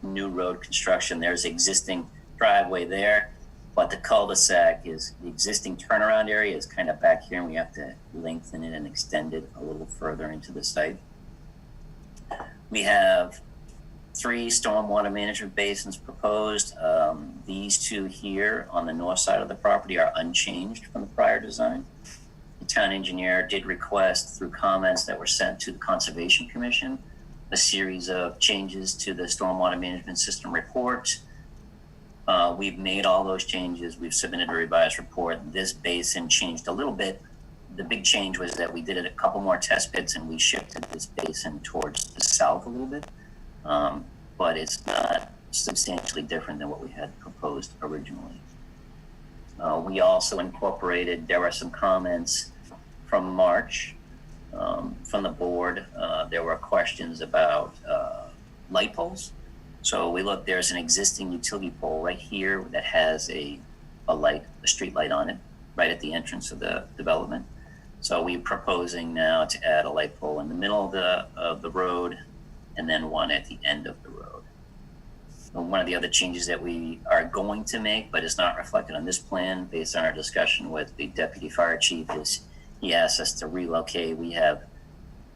new road construction. There's existing driveway there, but the cul-de-sac is, the existing turnaround area is kind of back here, and we have to lengthen it and extend it a little further into the site. We have 3 stormwater management basins proposed. These 2 here on the north side of the property are unchanged from the prior design. The town engineer did request, through comments that were sent to the Conservation Commission, a series of changes to the stormwater management system report. We've made all those changes. We've submitted a revised report. This basin changed a little bit. The big change was that we did a couple more test pits, and we shifted this basin towards the south a little bit. But it's not substantially different than what we had proposed originally. We also incorporated, there were some comments from March from the board. There were questions about light poles. So we looked, there's an existing utility pole right here that has a street light on it, right at the entrance of the development. So we're proposing now to add a light pole in the middle of the road, and then one at the end of the road. One of the other changes that we are going to make, but is not reflected on this plan, based on our discussion with the deputy fire chief, is he asked us to relocate. We have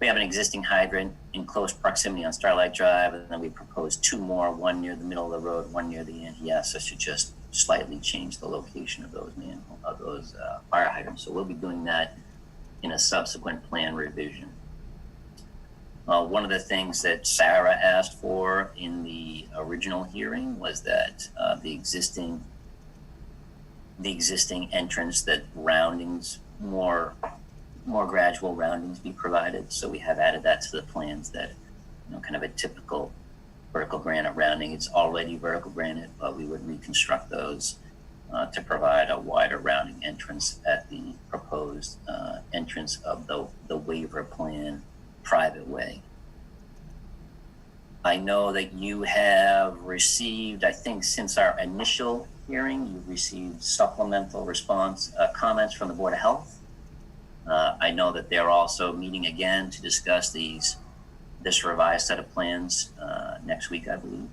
an existing hydrant in close proximity on Starlight Drive, and then we proposed 2 more, one near the middle of the road, one near the end. He asked us to just slightly change the location of those fire hydrants. So we'll be doing that in a subsequent plan revision. One of the things that Sarah asked for in the original hearing was that the existing entrance, that roundings, more gradual roundings be provided. So we have added that to the plans, that kind of a typical vertical granite rounding. It's already vertical granite, but we would reconstruct those to provide a wider rounding entrance at the proposed entrance of the waiver plan private way. I know that you have received, I think since our initial hearing, you've received supplemental response comments from the Board of Health. I know that they're also meeting again to discuss this revised set of plans next week, I believe.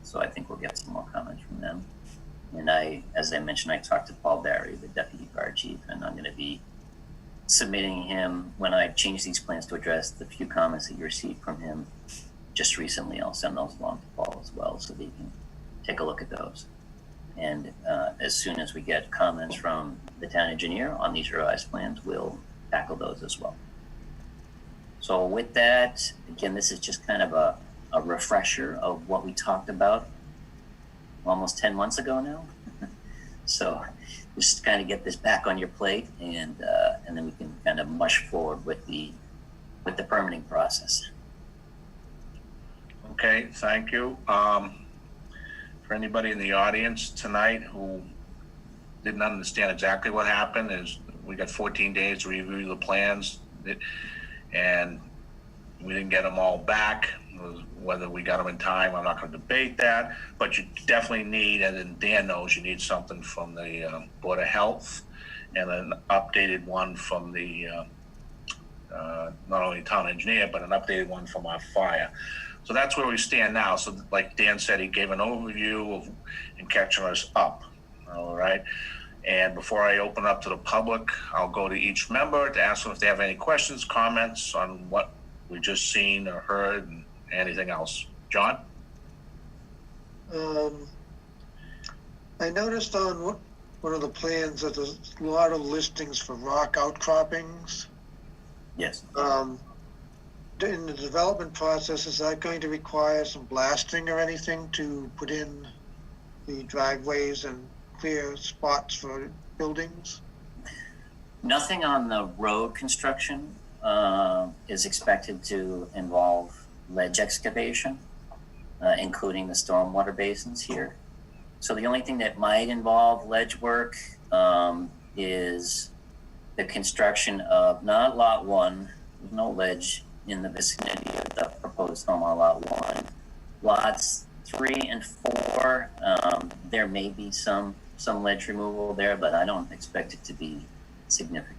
So I think we'll get some more comments from them. And as I mentioned, I talked to Paul Barry, the deputy fire chief, and I'm going to be submitting him when I change these plans to address the few comments that you received from him just recently. I'll send those along to Paul as well so that he can take a look at those. And as soon as we get comments from the town engineer on these revised plans, we'll tackle those as well. So with that, again, this is just kind of a refresher of what we talked about almost 10 months ago now. So just kind of get this back on your plate, and then we can kind of mush forward with the permitting process. Okay, thank you. For anybody in the audience tonight who didn't understand exactly what happened, is we got 14 days to review the plans, and we didn't get them all back. Whether we got them in time, I'm not going to debate that, but you definitely need, and Dan knows, you need something from the Board of Health and an updated one from the not only town engineer, but an updated one from our fire. So that's where we stand now. So like Dan said, he gave an overview of and catching us up. All right. And before I open up to the public, I'll go to each member to ask them if they have any questions, comments on what we just seen or heard, and anything else. John? I noticed on one of the plans that there's a lot of listings for rock outcroppings. Yes. In the development process, is that going to require some blasting or anything to put in the driveways and clear spots for buildings? Nothing on the road construction is expected to involve ledge excavation, including the stormwater basins here. So the only thing that might involve ledge work is the construction of not lot 1, no ledge in the vicinity of the proposed home on lot 1. Lots 3 and 4, there may be some ledge removal there, but I don't expect it to be significant.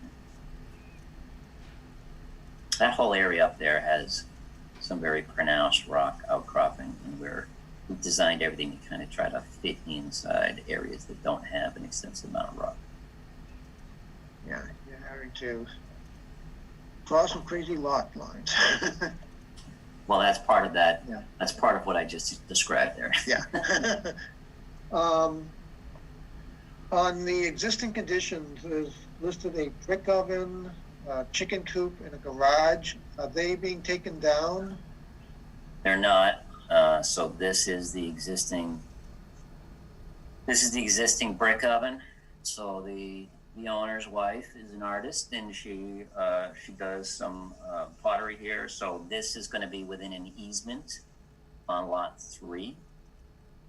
That whole area up there has some very pronounced rock outcropping, and we've designed everything to kind of try to fit inside areas that don't have an extensive amount of rock. Yeah, you're having to draw some crazy lot lines. Well, that's part of that. Yeah. That's part of what I just described there. Yeah. On the existing conditions, there's listed a brick oven, a chicken coop, and a garage. Are they being taken down? They're not. So this is the existing brick oven. So the owner's wife is an artist, and she does some pottery here. So this is going to be within an easement on lot 3,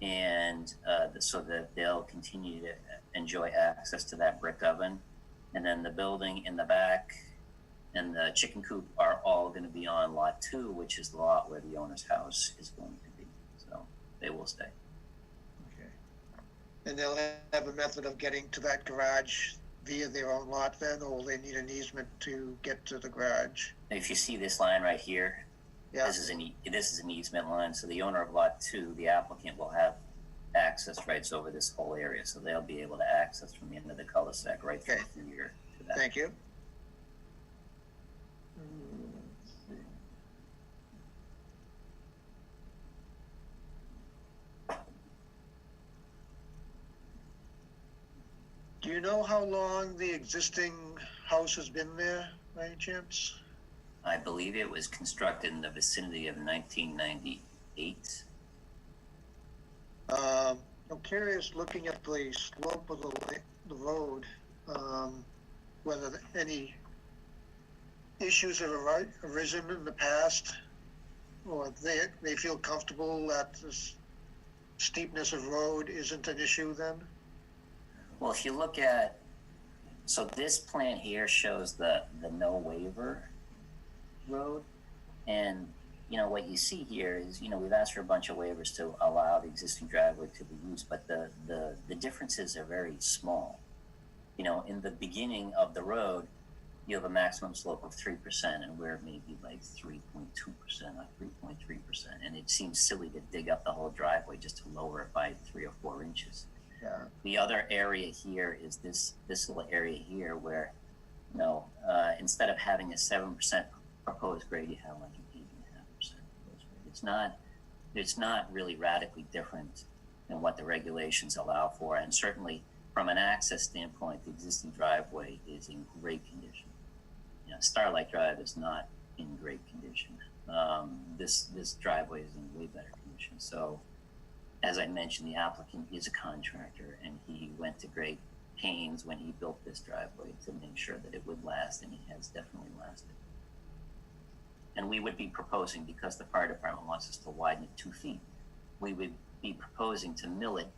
and so that they'll continue to enjoy access to that brick oven. And then the building in the back and the chicken coop are all going to be on lot 2, which is the lot where the owner's house is going to be. So they will stay. Okay. And they'll have a method of getting to that garage via their own lot then, or will they need an easement to get to the garage? If you see this line right here, Yeah. this is an easement line. So the owner of lot 2, the applicant, will have access rights over this whole area. So they'll be able to access from the end of the cul-de-sac right through here to that. Thank you. Do you know how long the existing house has been there, by any chance? I believe it was constructed in the vicinity of 1998. I'm curious, looking at the slope of the road, whether any issues have arisen in the past, or they feel comfortable that this steepness of road isn't an issue then? Well, if you look at, so this plan here shows the no waiver road, and what you see here is, we've asked for a bunch of waivers to allow the existing driveway to be used, but the differences are very small. In the beginning of the road, you have a maximum slope of 3%, and we're maybe like 3.2% or 3.3%, and it seems silly to dig up the whole driveway just to lower it by 3 or 4 inches. Yeah. The other area here is this little area here where, instead of having a 7% proposed grade, you have like an 8.5% proposed grade. It's not really radically different than what the regulations allow for, and certainly from an access standpoint, the existing driveway is in great condition. Starlight Drive is not in great condition. This driveway is in way better condition. So, as I mentioned, the applicant is a contractor, and he went to great pains when he built this driveway to make sure that it would last, and it has definitely lasted. And we would be proposing, because the fire department wants us to widen it 2 feet, we would be proposing to mill it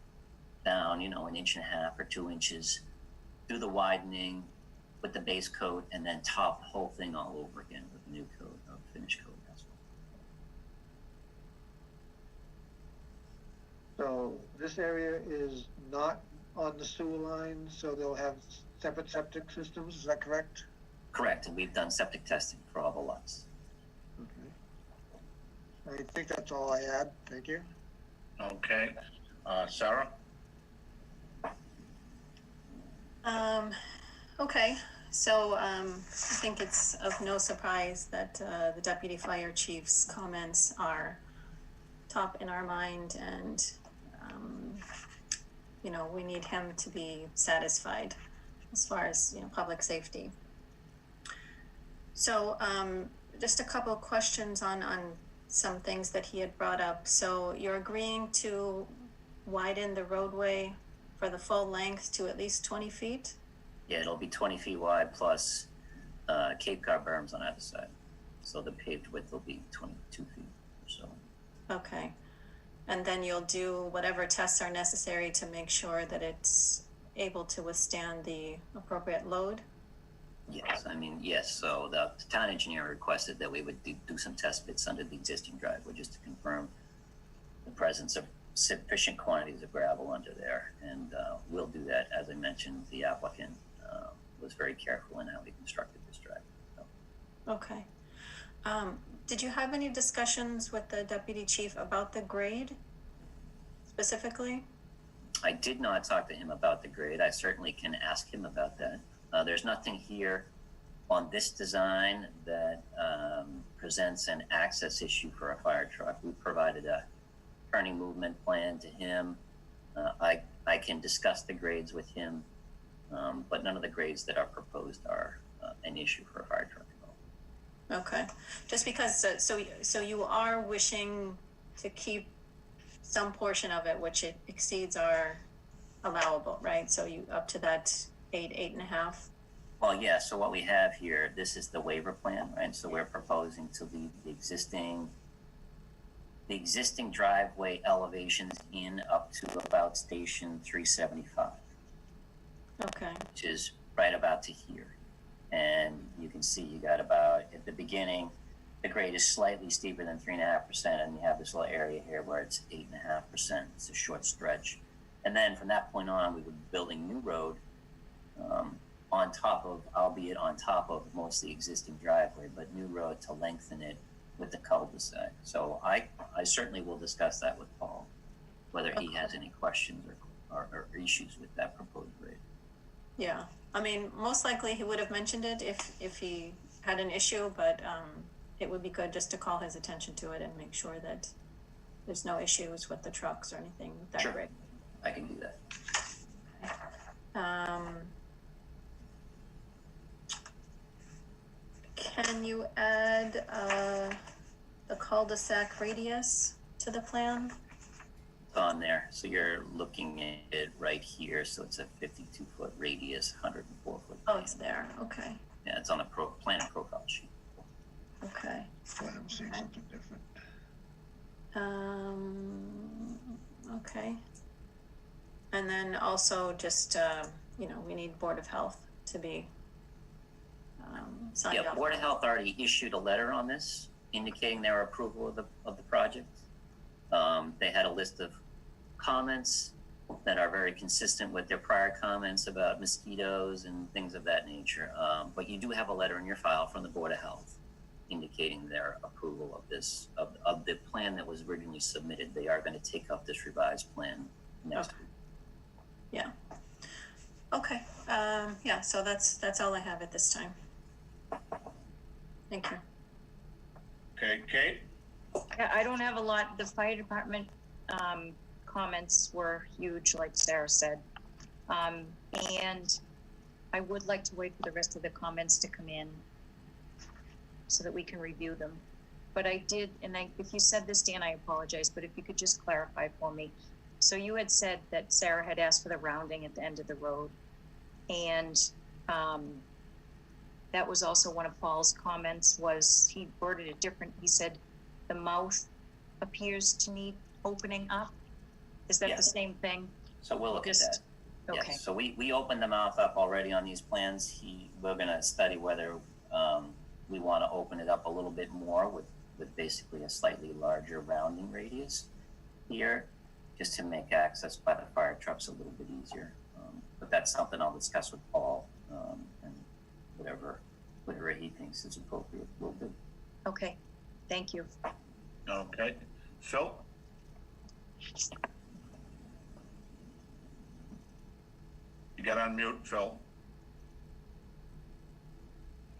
down, 1.5 inches or 2 inches, do the widening with the base coat, and then top the whole thing all over again with a new coat of finish coat asphalt. So this area is not on the sewer line, so they'll have separate septic systems, is that correct? Correct, and we've done septic testing for all the lots. Okay. I think that's all I had, thank you. Okay, Sarah? Okay, so I think it's of no surprise that the deputy fire chief's comments are top in our mind, and we need him to be satisfied as far as public safety. So just a couple of questions on some things that he had brought up. So you're agreeing to widen the roadway for the full length to at least 20 feet? Yeah, it'll be 20 feet wide plus Cape Cod berms on either side. So the paved width will be 22 feet or so. Okay. And then you'll do whatever tests are necessary to make sure that it's able to withstand the appropriate load? Yes, yes. So the town engineer requested that we would do some test bits under the existing driveway just to confirm the presence of sufficient quantities of gravel under there. And we'll do that. As I mentioned, the applicant was very careful in how he constructed this driveway. So. Okay. Did you have any discussions with the deputy chief about the grade specifically? I did not talk to him about the grade. I certainly can ask him about that. There's nothing here on this design that presents an access issue for a fire truck. We provided a turning movement plan to him. I can discuss the grades with him, but none of the grades that are proposed are an issue for a fire truck at all. Okay, just because, so you are wishing to keep some portion of it, which it exceeds our allowable, right? So you up to that 8.5? Well, yeah, so what we have here, this is the waiver plan, right? So we're proposing to leave the existing driveway elevations in up to about station 375. Okay. Which is right about to here. And you can see you got about, at the beginning, the grade is slightly steeper than 3.5%, and you have this little area here where it's 8.5%. It's a short stretch. And then from that point on, we would be building new road on top of, albeit on top of mostly existing driveway, but new road to lengthen it with the cul-de-sac. So I certainly will discuss that with Paul, whether he has any questions or issues with that proposed grade. Yeah, I mean, most likely he would have mentioned it if he had an issue, but it would be good just to call his attention to it and make sure that there's no issues with the trucks or anything with that Sure. grade. I can do that. Can you add the cul-de-sac radius to the plan? It's on there. So you're looking at it right here. So it's a 52-foot radius, 104-foot. Oh, it's there. Okay. Yeah, it's on the plan and profile sheet. Okay. I'm seeing something different. Okay. And then also just, we need Board of Health to be signed off. Yeah, Board of Health already issued a letter on this indicating their approval of the project. They had a list of comments that are very consistent with their prior comments about mosquitoes and things of that nature. But you do have a letter in your file from the Board of Health indicating their approval of this, of the plan that was originally submitted. They are going to take up this revised plan next week. Yeah. Okay, yeah, so that's all I have at this time. Thank you. Okay, Kate? Yeah, I don't have a lot. The fire department, comments were huge, like Sarah said. And I would like to wait for the rest of the comments to come in so that we can review them. But I did, and if you said this, Dan, I apologize, but if you could just clarify for me. So you had said that Sarah had asked for the rounding at the end of the road. And that was also one of Paul's comments, was he worded it different. He said the mouth appears to need opening up. Is that the same thing? So we'll look at that. Okay. Yes, so we opened the mouth up already on these plans. We're gonna study whether we wanna open it up a little bit more with basically a slightly larger rounding radius here, just to make access by the fire trucks a little bit easier. But that's something I'll discuss with Paul, and whatever he thinks is appropriate, we'll do. Okay, thank you. Okay. Phil? You got on mute, Phil.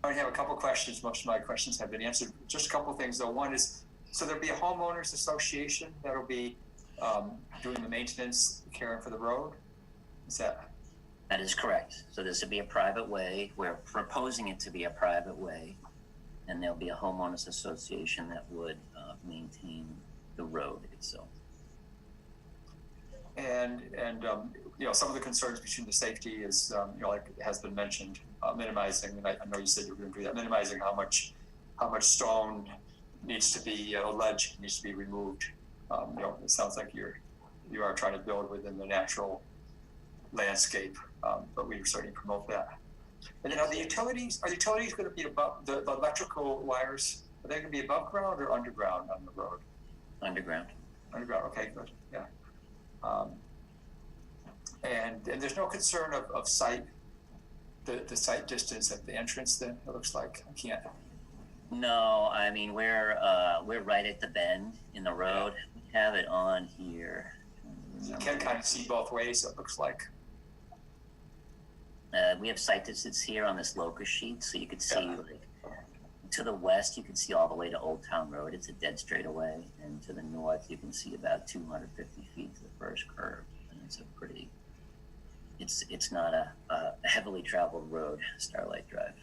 I have a couple questions. Most of my questions have been answered. Just a couple of things though. One is, so there'll be a homeowners association that'll be doing the maintenance, caring for the road? Is that? That is correct. So this would be a private way. We're proposing it to be a private way, and there'll be a homeowners association that would maintain the road itself. And you know, some of the concerns between the safety is, you know, like has been mentioned, minimizing, and I know you said you were going to do that, minimizing how much stone needs to be, ledge needs to be removed. You know, it sounds like you are trying to build within the natural landscape, but we certainly promote that. And then are the utilities going to be above, the electrical wires, are they going to be above ground or underground on the road? Underground. Underground, okay, good, yeah. And there's no concern of site, the site distance at the entrance then, it looks like, I can't. No, I mean, we're right at the bend in the road. We have it on here. You can kind of see both ways, it looks like. We have site distance here on this locus sheet, so you could see like to the west, you can see all the way to Old Town Road. It's a dead straightaway, and to the north, you can see about 250 feet to the first curve. And it's a pretty, it's not a heavily traveled road, Starlight Drive.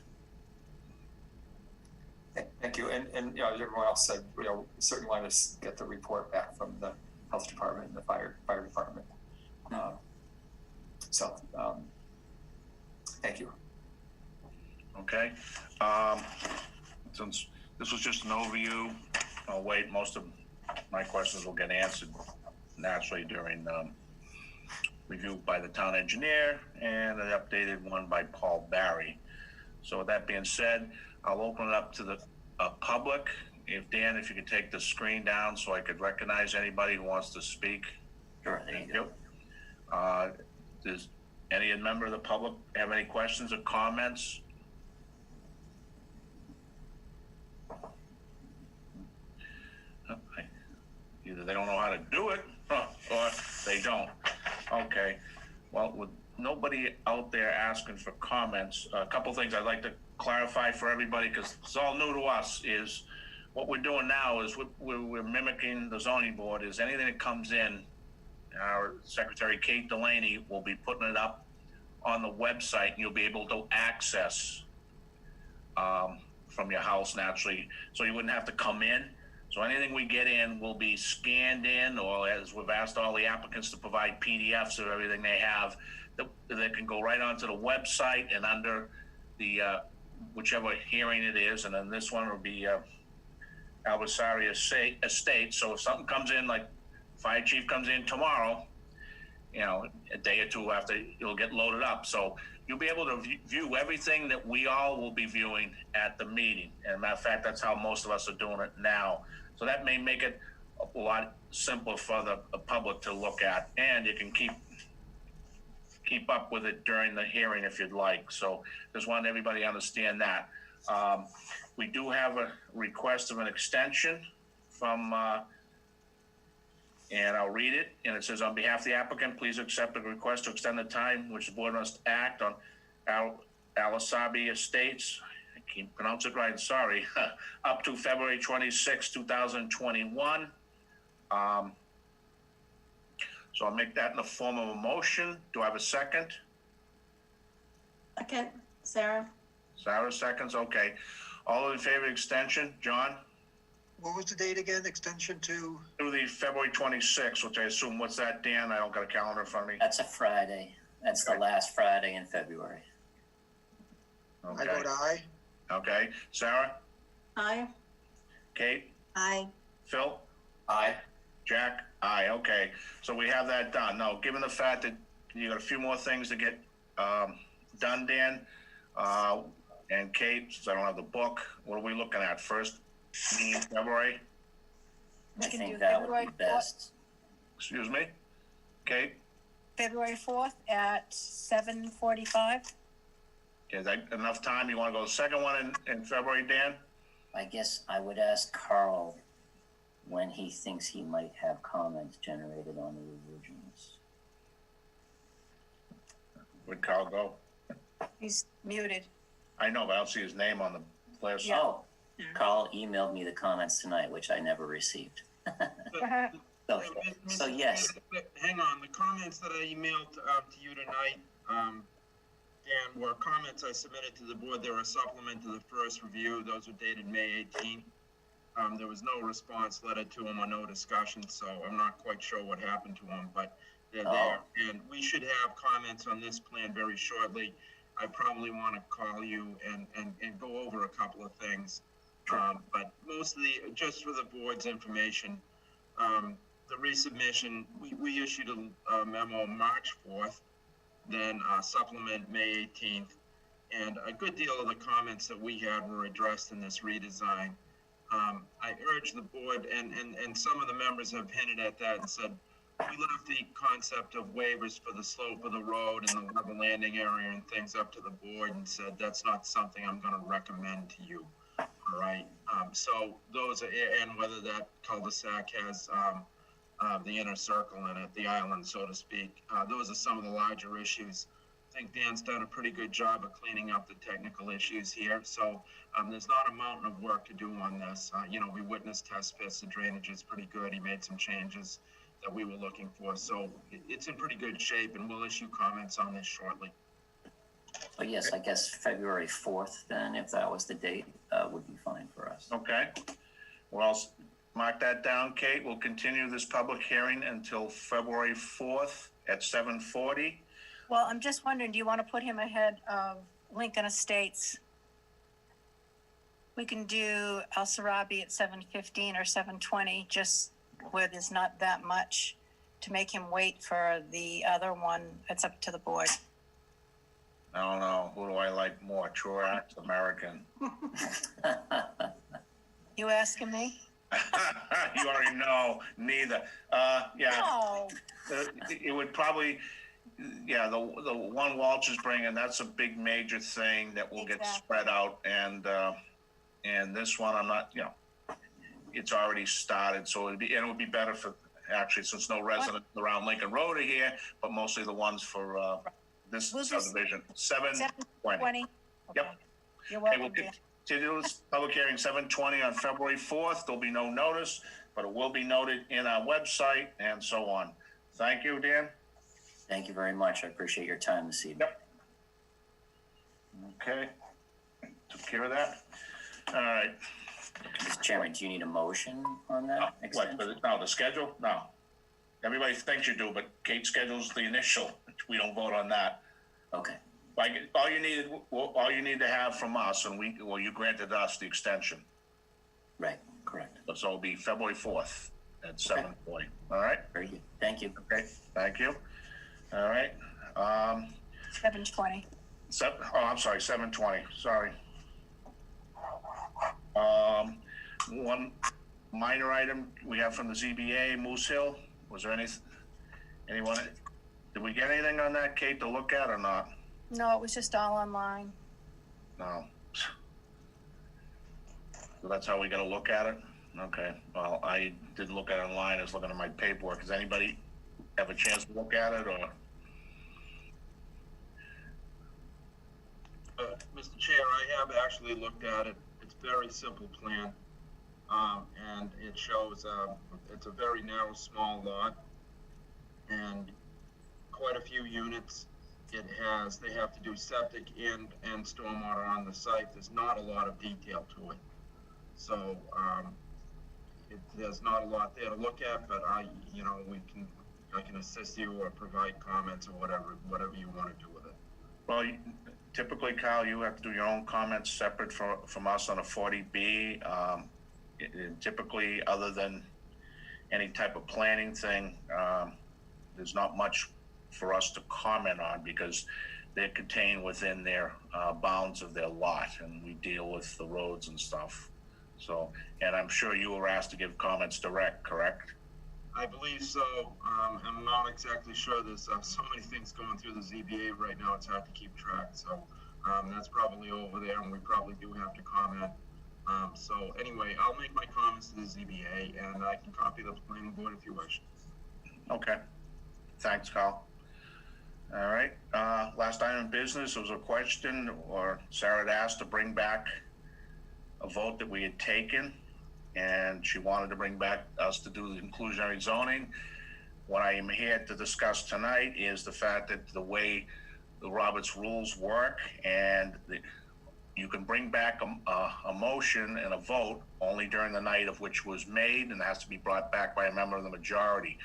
Thank you. And you know, as everyone else said, you know, certainly want to get the report back from the health department and the fire department. Thank you. Okay. Since this was just an overview, I'll wait. Most of my questions will get answered naturally during review by the town engineer and an updated one by Paul Barry. So with that being said, I'll open it up to the public. If Dan, if you could take the screen down so I could recognize anybody who wants to speak. Sure, there you go. Does any member of the public have any questions or comments? Either they don't know how to do it or they don't. Okay. Well, with nobody out there asking for comments, a couple things I'd like to clarify for everybody, because it's all new to us, is what we're doing now is we're mimicking the zoning board. Is anything that comes in, our Secretary Kate Delaney will be putting it up on the website, and you'll be able to access from your house naturally, so you wouldn't have to come in. So anything we get in will be scanned in, or as we've asked all the applicants to provide PDFs of everything they have, that can go right onto the website and under the whichever hearing it is. And then this one will be Albasari Estate. So if something comes in, like fire chief comes in tomorrow, you know, a day or two after, it'll get loaded up. So you'll be able to view everything that we all will be viewing at the meeting. And as a matter of fact, that's how most of us are doing it now. So that may make it a lot simpler for the public to look at, and you can keep up with it during the hearing if you'd like. So just want everybody to understand that. We do have a request of an extension from And I'll read it, and it says, on behalf of the applicant, please accept the request to extend the time which the board must act on Sarabi Estates, I can't pronounce it right, sorry, up to February 26, 2021. So I'll make that in the form of a motion. Do I have a second? Second, Sarah. Sarah seconds, okay. All in favor of extension, John? What was the date again? Extension to? Through the February 26th, which I assume, what's that, Dan? I don't got a calendar in front of me. That's a Friday. That's the last Friday in February. I Okay, vote aye. okay. Sarah? Aye. Kate? Aye. Phil? Aye. Jack? Aye, okay. So we have that done. Now, given the fact that you got a few more things to get done, Dan, and Kate, since I don't have the book, what are we looking at? First meeting in February? I can think do that would February be best. Excuse me? Kate? February 4th at 7:45. Is that enough time? You want to go the second one in February, Dan? I guess I would ask Carl when he thinks he might have comments generated on the revisions. Would Carl go? He's muted. I know, but I don't see his name on the list. Yeah. Oh, Carl emailed me the comments tonight, which I never received. So yes, Hang on, the comments that I emailed to you tonight, Dan, were comments I submitted to the board. They were a supplement to the first review. Those were dated May 18th. There was no response letter to them or no discussion, so I'm not quite sure what happened to them, but they're there. And we should have comments on this plan very shortly. I probably want to call you and go over a couple of things. But mostly, just for the board's information, the resubmission, we issued a memo March 4th, then supplement May 18th, and a good deal of the comments that we had were addressed in this redesign. I urge the board, and some of the members have hinted at that and said, we left the concept of waivers for the slope of the road and the level landing area and things up to the board and said, that's not something I'm going to recommend to you. All right. So those are, and whether that cul-de-sac has the inner circle in it, the island, so to speak. Those are some of the larger issues. I think Dan's done a pretty good job of cleaning up the technical issues here. So there's not a mountain of work to do on this. We witnessed test pits, the drainage is pretty good. He made some changes that we were looking for. So it's in pretty good shape, and we'll issue comments on this shortly. so yes, I guess February 4th then, if that was the date, would be fine for us. Okay. Well, mark that down, Kate. We'll continue this public hearing until February 4th at 7:40. Well, I'm just wondering, do you want to put him ahead of Lincoln Estates? We can do El Sarabi at 7:15 or 7:20, just where there's not that much to make him wait for the other one. It's up to the board. I don't know. Who do I like more, Truax, American? You asking me? You already know. Neither. Yeah. No. It would probably, yeah, the one Walsh is bringing, that's a big major thing that will get Exactly. spread out. And this one, I'm not, it's already started. So it would be better for, actually, since no residents around Lincoln Road are here, but mostly the ones for this We'll just- subdivision. 7:20. 7:20? Yep. You're Okay, welcome, Dan. continue this public hearing 7:20 on February 4th. There'll be no notice, but it will be noted in our website and so on. Thank you, Dan. Thank you very much. I appreciate your time this evening. Yep. Okay. Took care of that. All right. Mr. Chairman, do you need a motion on that extension? No, the schedule? No. Everybody thinks you do, but Kate schedules the initial. We don't vote on that. Okay, Like, all you need to have from us, and you granted us the extension. right, correct. So it'll be February 4th at 7:40. All right? Very good. Thank you. Okay, thank you. All right. 7:20. I'm sorry, 7:20, sorry. One minor item we have from the ZBA, Moose Hill. Was there anyone, did we get anything on that, Kate, to look at or not? No, it was just all online. No. So that's how we gotta look at it? Okay, well, I didn't look at it online, I was looking at my paperwork. Does anybody have a chance to look at it, or? Mr. Chair, I have actually looked at it. It's a very simple plan. And it shows, it's a very narrow, small lot and quite a few units. They have to do septic and stormwater on the site. There's not a lot of detail to it. So, there's not a lot there to look at, but I can assist you or provide comments or whatever you want to do with it. Well, typically, Kyle, you have to do your own comments separate from us on a 40B. Typically, other than any type of planning thing, there's not much for us to comment on because they're contained within their bounds of their lot, and we deal with the roads and stuff. So, and I'm sure you were asked to give comments direct, correct? I believe so. I'm not exactly sure. There's so many things going through the ZBA right now, it's hard to keep track. So that's probably over there, and we probably do have to comment. So anyway, I'll make my comments to the ZBA, and I can copy the planning board if you wish. Okay. Thanks, Carl. All right. Last item of business was a question, or Sarah had asked to bring back a vote that we had taken, and she wanted to bring back us to do the inclusionary zoning. What I am here to discuss tonight is the fact that the way the Roberts rules work, and you can bring back a motion and a vote only during the night of which was made, and it has to be brought back by a member of the majority.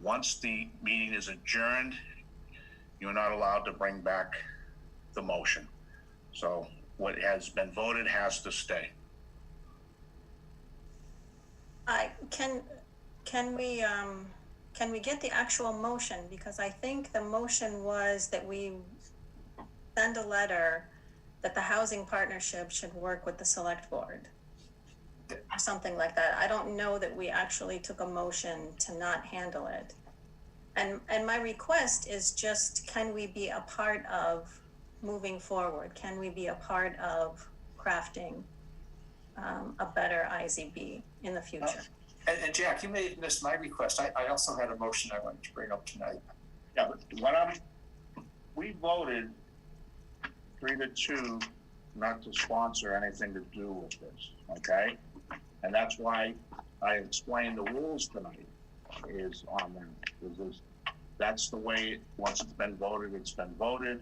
Once the meeting is adjourned, you're not allowed to bring back the motion. So what has been voted has to stay. Can we get the actual motion? Because I think the motion was that we send a letter that the housing partnership should work with the select board or something like that. I don't know that we actually took a motion to not handle it. And my request is just, can we be a part of moving forward? Can we be a part of crafting a better IZB in the future? And Jack, you may have missed my request. I also had a motion I wanted to bring up tonight. Yeah, but we voted 3-2 not to sponsor anything to do with this, okay? And that's why I explained the rules tonight is on that. That's the way, once it's been voted, it's been voted.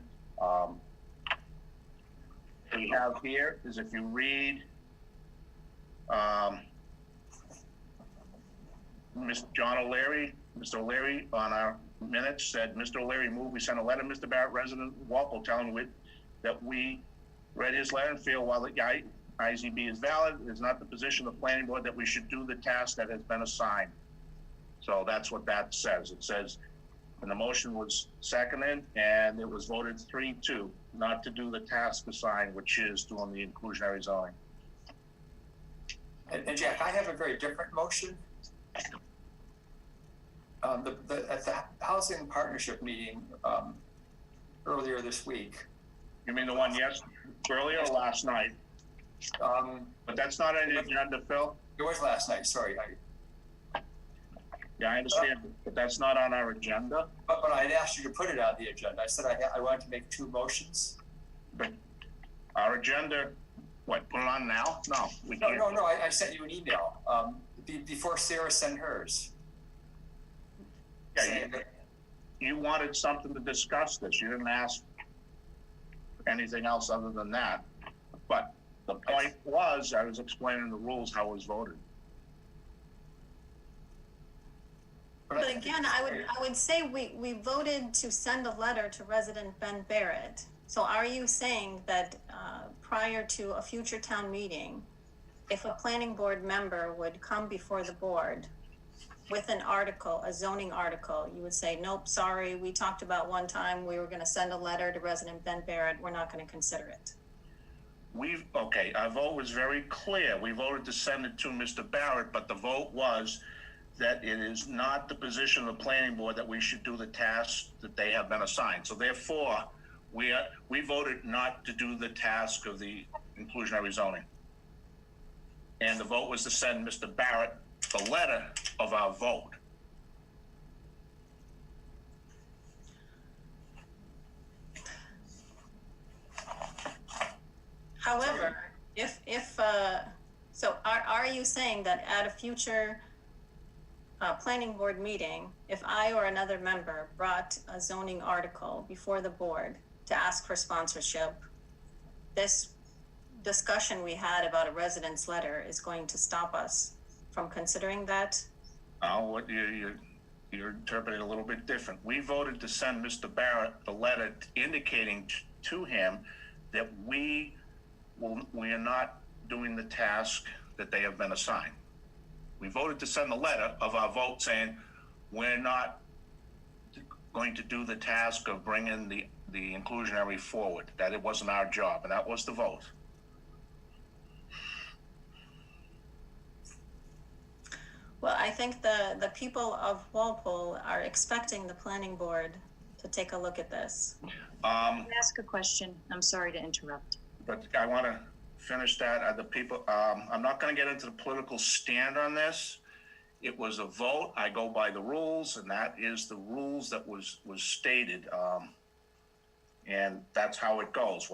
We have here is, if you read Mr. O'Leary on our minutes said, Mr. O'Leary moved, we sent a letter to Mr. Barrett, resident Walpole, telling him that we read his letter and feel while the IZB is valid, it is not the position of the planning board that we should do the task that has been assigned. So that's what that says. It says, and the motion was seconded, and it was voted 3-2 not to do the task assigned, which is doing the inclusionary zoning. And Jack, I have a very different motion. At the housing partnership meeting earlier this week. You mean the one earlier or last night? But that's not on the agenda, Phil. It was last night. Sorry. Yeah, I understand, but that's not on our agenda. But I had asked you to put it on the agenda. I said I wanted to make 2 motions. But our agenda, what, put it on now? No, we can't. No, I sent you an email before Sarah sent hers. Yeah, you wanted something to discuss this. You didn't ask anything else other than that. But the point was, I was explaining the rules, how it was voted. But again, I would say we voted to send a letter to resident Ben Barrett. So are you saying that prior to a future town meeting, if a planning board member would come before the board with an article, a zoning article, you would say, nope, sorry, we talked about one time we were going to send a letter to resident Ben Barrett, we're not going to consider it? Okay, our vote was very clear. We voted to send it to Mr. Barrett, but the vote was that it is not the position of the planning board that we should do the tasks that they have been assigned. So therefore, we voted not to do the task of the inclusionary zoning. And the vote was to send Mr. Barrett the letter of our vote. However, so are you saying that at a future planning board meeting, if I or another member brought a zoning article before the board to ask for sponsorship, this discussion we had about a residence letter is going to stop us from considering that? What you're interpreting a little bit different. We voted to send Mr. Barrett the letter indicating to him that we are not doing the task that they have been assigned. We voted to send the letter of our vote saying we're not going to do the task of bringing the inclusionary forward, that it wasn't our job, and that was the vote. Well, I think the people of Walpole are expecting the planning board to take a look at this. Can I ask a question? I'm sorry to interrupt. But I want to finish that. The people, I'm not going to get into the political stand on this. It was a vote. I go by the rules, and that is the rules that was stated. And that's how it goes.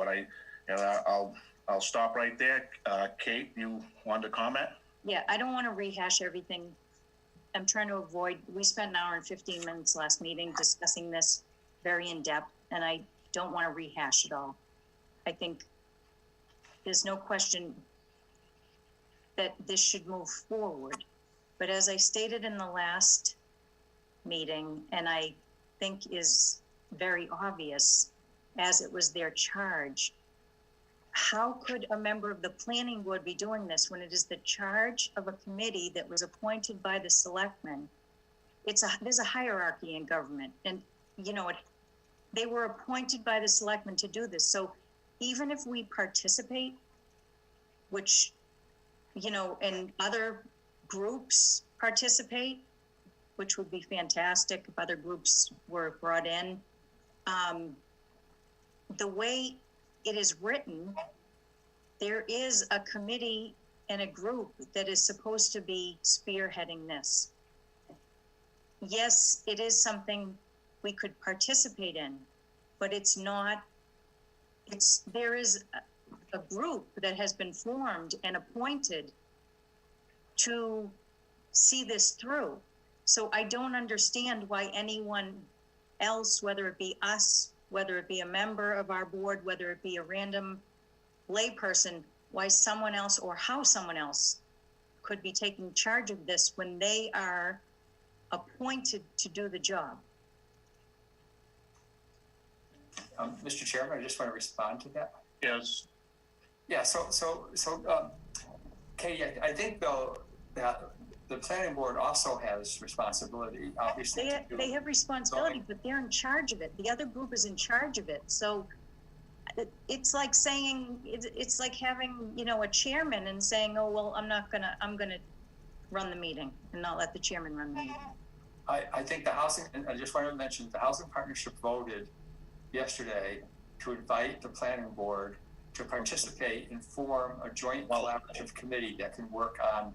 I'll stop right there. Kate, you wanted to comment? Yeah, I don't want to rehash everything. I'm trying to avoid, we spent an hour and 15 minutes last meeting discussing this very in depth, and I don't want to rehash it all. I think there's no question that this should move forward. But as I stated in the last meeting, and I think is very obvious, as it was their charge, how could a member of the planning board be doing this when it is the charge of a committee that was appointed by the selectmen? There's a hierarchy in government, and they were appointed by the selectmen to do this. So even if we participate, which, and other groups participate, which would be fantastic if other groups were brought in, the way it is written, there is a committee and a group that is supposed to be spearheading this. Yes, it is something we could participate in, but it's not, there is a group that has been formed and appointed to see this through. So I don't understand why anyone else, whether it be us, whether it be a member of our board, whether it be a random layperson, why someone else or how someone else could be taking charge of this when they are appointed to do the job. Mr. Chairman, I just want to respond to that. Yes. Yeah, Katie, I think though that the planning board also has responsibility, obviously. They have responsibility, but they're in charge of it. The other group is in charge of it. So it's like saying, it's like having, a chairman and saying, oh, well, I'm gonna run the meeting and not let the chairman run the meeting. I think the housing, and I just want to mention, the housing partnership voted yesterday to invite the planning board to participate and form a joint collaborative committee that can work on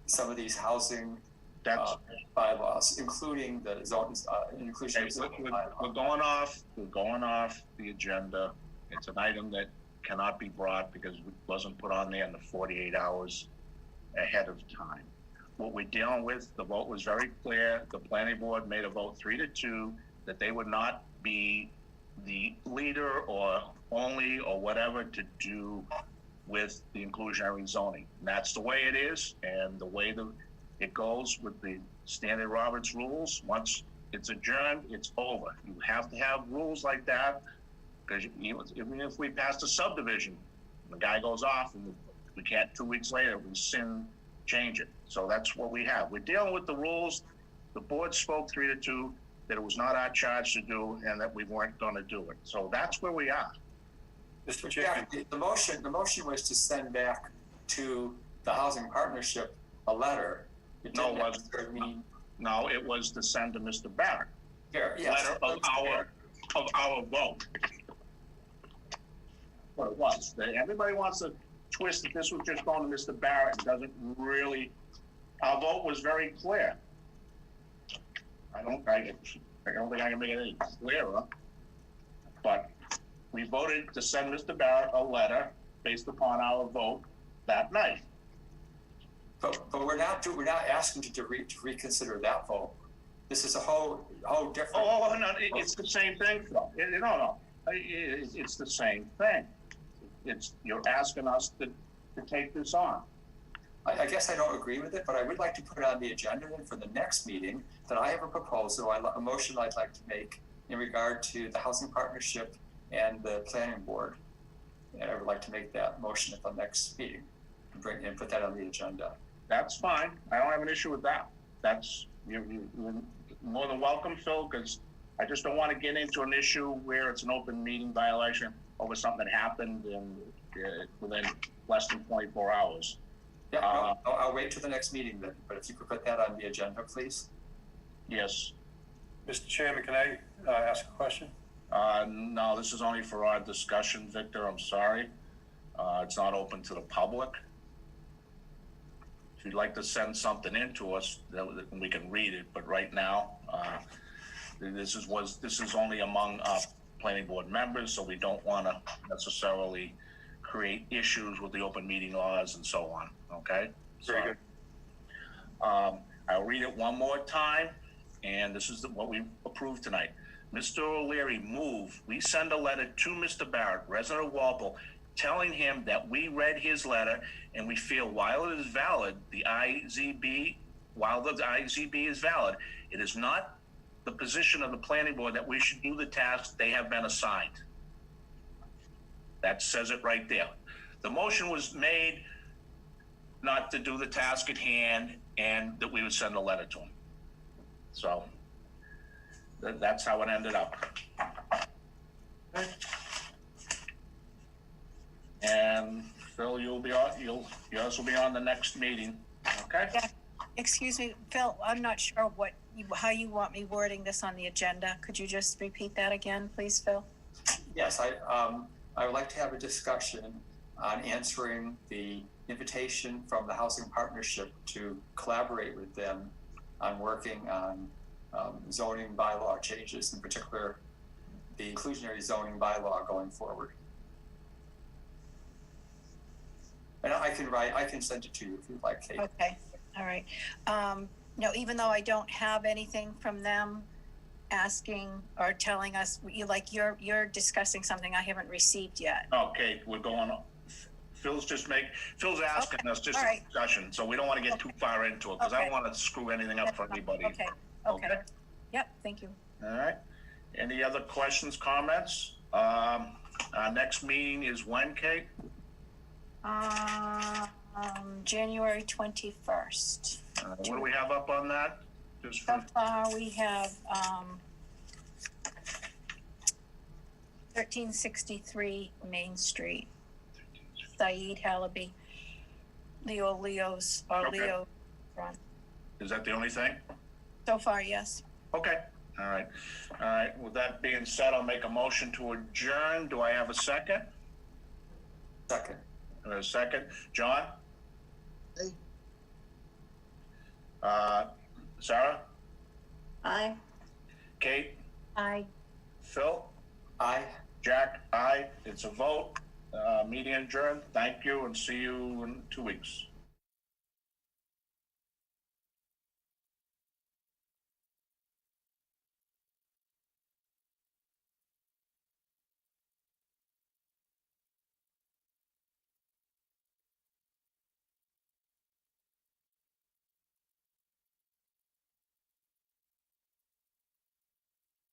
some of these housing bylaws, including the zones, inclusion. We're going off the agenda. It's an item that cannot be brought because it wasn't put on there in the 48 hours ahead of time. What we're dealing with, the vote was very clear. The planning board made a vote 3-2 that they would not be the leader or only or whatever to do with the inclusionary zoning. And that's the way it is, and the way it goes with the standard Roberts rules. Once it's adjourned, it's over. You have to have rules like that, because even if we pass a subdivision, the guy goes off and we can't 2 weeks later change it. So that's what we have. We're dealing with the rules. The board spoke 3-2 that it was not our charge to do and that we weren't going to do it. So that's where we are. Mr. Chairman, the motion was to send back to the housing partnership a letter. No, it was to send to Mr. Barrett. Letter of our vote. What it was. Everybody wants to twist that this was just going to Mr. Barrett doesn't really, our vote was very clear. I don't think I can make it any clearer, but we voted to send Mr. Barrett a letter based upon our vote that night. But we're not asking you to reconsider that vote. This is a whole different. Oh, no, it's the same thing, Phil. No. It's the same thing. You're asking us to take this on. I guess I don't agree with it, but I would like to put it on the agenda then for the next meeting that I have a proposal, a motion I'd like to make in regard to the housing partnership and the planning board. And I would like to make that motion at the next meeting and put that on the agenda. That's fine. I don't have an issue with that. You're more than welcome, Phil, because I just don't want to get into an issue where it's an open meeting violation over something that happened within less than 24 hours. Yeah, I'll wait till the next meeting then, but if you could put that on the agenda, please. Yes. Mr. Chairman, can I ask a question? No, this is only for our discussion, Victor. I'm sorry. It's not open to the public. If you'd like to send something in to us, we can read it. But right now, this is only among planning board members, so we don't want to necessarily create issues with the open meeting laws and so on. Okay. Very good. I'll read it one more time, and this is what we approved tonight. Mr. O'Leary we send a letter to Mr. Barrett, resident of Walpole, telling him that we read his letter and we feel while it is valid, the IZB is valid, it is not the position of the planning board that we should do the tasks they have been assigned. That says it right there. The motion was made not to do the task at hand and that we would send a letter to him. So that's how it ended up. And Phil, yours will be on the next meeting, okay? Yeah. Excuse me, Phil, I'm not sure how you want me wording this on the agenda. Could you just repeat that again, please, Phil? Yes, I would like to have a discussion on answering the invitation from the Housing Partnership to collaborate with them on working on zoning bylaw changes, in particular the inclusionary zoning bylaw going forward. And I can send it to you if you'd like, Kate. Okay, all right. No, even though I don't have anything from them asking or telling us, you're discussing something I haven't received yet. Okay, we're going on. Phil's asking us just a discussion, so we don't want to get too far into it because I don't want to screw anything up for anybody. Okay. Yep, thank you. All right. Any other questions, comments? Our next meeting is when, Kate? January 21st. What do we have up on that? So far, we have 1363 Main Street, Saeed Halaby, the old Leo's, Leo front. Is that the only thing? So far, yes. Okay. All right. With that being said, I'll make a motion to adjourn. Do I have a second? Second. A second. John? Hey. Sarah? Aye. Kate? Aye. Phil? Aye. Jack? Aye. It's a vote. Meeting adjourned. Thank you and see you in 2 weeks.